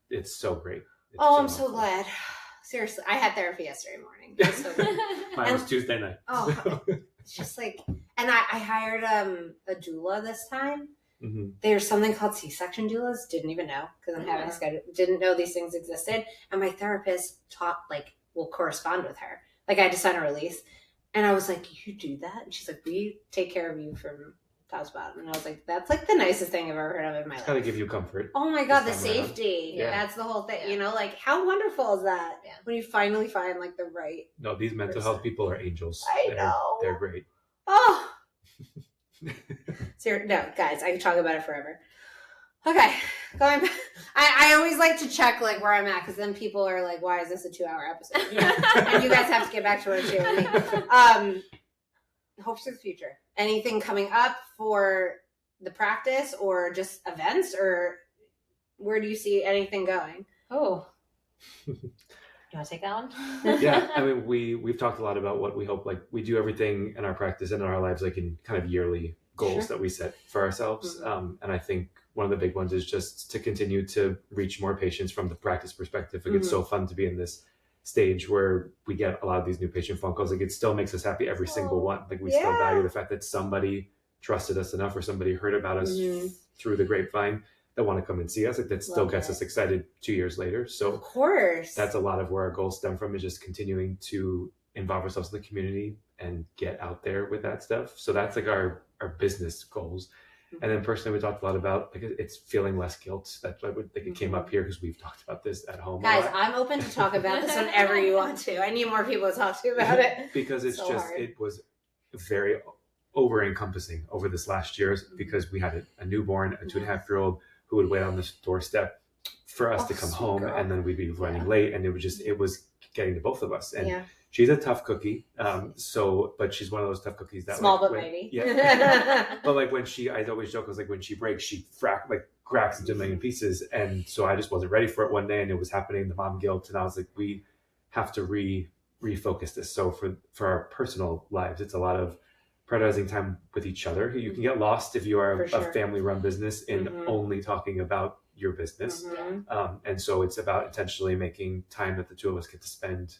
S3: It's so great. It's
S1: I'm so glad. Seriously, I had therapy yesterday morning. It was so good.
S3: Mine was Tuesday night.
S1: Oh, it's just like, and I hired a doula this time. There's something called C-section doulas. Didn't even know because I'm having a schedule. Didn't know these things existed. And my therapist will correspond with her. Like I had to sign a release. And I was like, you do that? And she's like, we take care of you from top to bottom. And I was like, that's like the nicest thing I've ever heard of in my life.
S3: It's gotta give you comfort.
S1: Oh my God, the safety.
S3: Yeah.
S1: That's the whole thing. You know, like how wonderful is that? Yeah. When you finally find like the right
S3: No, these mental health people are angels.
S1: I know.
S3: They're great.
S1: Oh. No, guys, I could talk about it forever. Okay, going back. I always like to check like where I'm at because then people are like, "Why is this a 2-hour episode?" You know? And you guys have to get back to it too. Hopes for the future. Anything coming up for the practice or just events, or where do you see anything going?
S2: Oh, you want to take that one?
S3: Yeah, I mean, we've talked a lot about what we hope. Like we do everything in our practice and in our lives, like in kind of yearly goals that we set for ourselves. And I think one of the big ones is just to continue to reach more patients from the practice perspective. Like it's so fun to be in this stage where we get a lot of these new patient phone calls. Like it still makes us happy every single one. Like we still value the fact that somebody trusted us enough or somebody heard about us through the grapevine that want to come and see us. Like that still gets us excited 2 years later. So
S1: of course,
S3: that's a lot of where our goals stem from, is just continuing to involve ourselves in the community and get out there with that stuff. So that's like our business goals. And then personally, we talked a lot about like it's feeling less guilt. That I would think it came up here because we've talked about this at home.
S1: Guys, I'm open to talk about this whenever you want to. I need more people to talk to about it
S3: because it's so just hard. It was very over encompassing over this last year because we had a newborn, a 2.5-year-old who would wait on the doorstep for us to come home, and then we'd be running late, and it was getting to both of us. And she's a tough cookie. But she's one of those tough cookies that
S1: small but mighty.
S3: Yeah. But like I always joke, I was like, when she breaks, she cracks into a million pieces. And so I just wasn't ready for it one day, and it was happening, the mom guilt. And I was like, we have to refocus this. So for our personal lives, it's a lot of prioritizing time with each other. You can get lost if you are a family run business in only talking about your business. And so it's about intentionally making time that the two of us get to spend.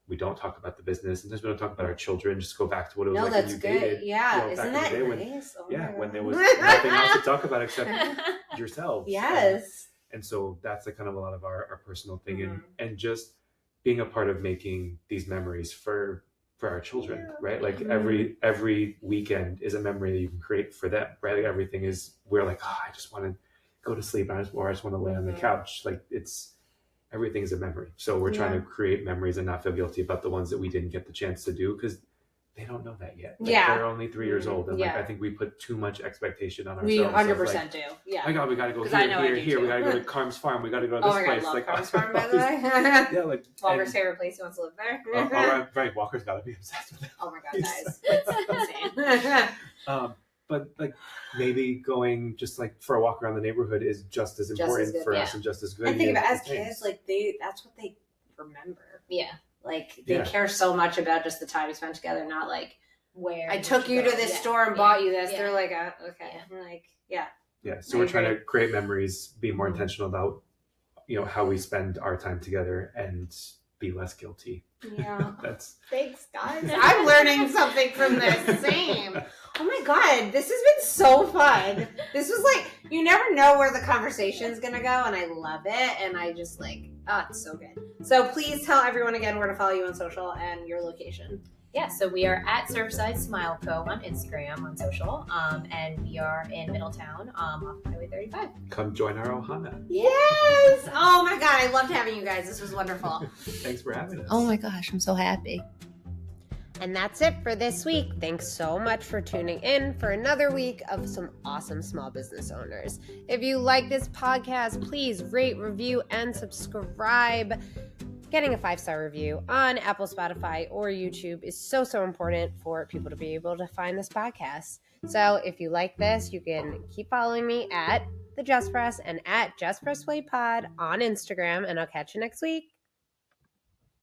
S3: We don't talk about the business. Sometimes we don't talk about our children. Just go back to what it was like when you dated.
S1: Yeah, isn't that nice?
S3: When there was nothing else to talk about except yourselves.
S1: Yes.
S3: And so that's kind of a lot of our personal thing, and just being a part of making these memories for our children, right? Like every weekend is a memory that you can create for them, right? Like everything is, we're like, oh, I just want to go to sleep, or I just want to lay on the couch. Like everything is a memory. So we're trying to create memories and not feel guilty about the ones that we didn't get the chance to do because they don't know that yet. Like, they're only 3 years old. And I think we put too much expectation on ourselves.
S1: We 100% do. Yeah.
S3: My God, we got to go here. We got to go to Carm's Farm. We got to go to this place.
S1: I love Carm's Farm, by the way.
S3: Yeah, like
S1: Walker's favorite place. He wants to live there.
S3: Right. Walker's got to be obsessed with it.
S1: Oh my God, guys. It's insane.
S3: But like maybe going just like for a walk around the neighborhood is just as important for us and just as good.
S1: I think as kids, like that's what they remember. Yeah. Like they care so much about just the time we spent together, not like where I took you to this store and bought you this. They're like, okay. Yeah. Like, yeah.
S3: So we're trying to create memories, be more intentional about, how we spend our time together, and be less guilty.
S1: Yeah.
S3: That's
S1: Thanks, guys. I'm learning something from this. Same. Oh my God, this has been so fun. This was like, you never know where the conversation's gonna go, and I love it. And I just like, it's so good. So please tell everyone again where to follow you on social and your location.
S2: Yeah, so we are at Surfside Smile Co. on Instagram, on social, and we are in Middletown off Highway 35.
S3: come join our Ohana.
S1: Yes! Oh my God, I loved having you guys. This was wonderful.
S3: Thanks for having us.
S2: Oh my gosh, I'm so happy.
S1: And that's it for this week. Thanks so much for tuning in for another week of some awesome small business owners. If you like this podcast, please rate, review, and subscribe. Getting a 5-star review on Apple, Spotify, or YouTube is so important for people to be able to find this podcast. So if you like this, you can keep following me at The Just Press and at Just Press Play Pod on Instagram, and I'll catch you next week.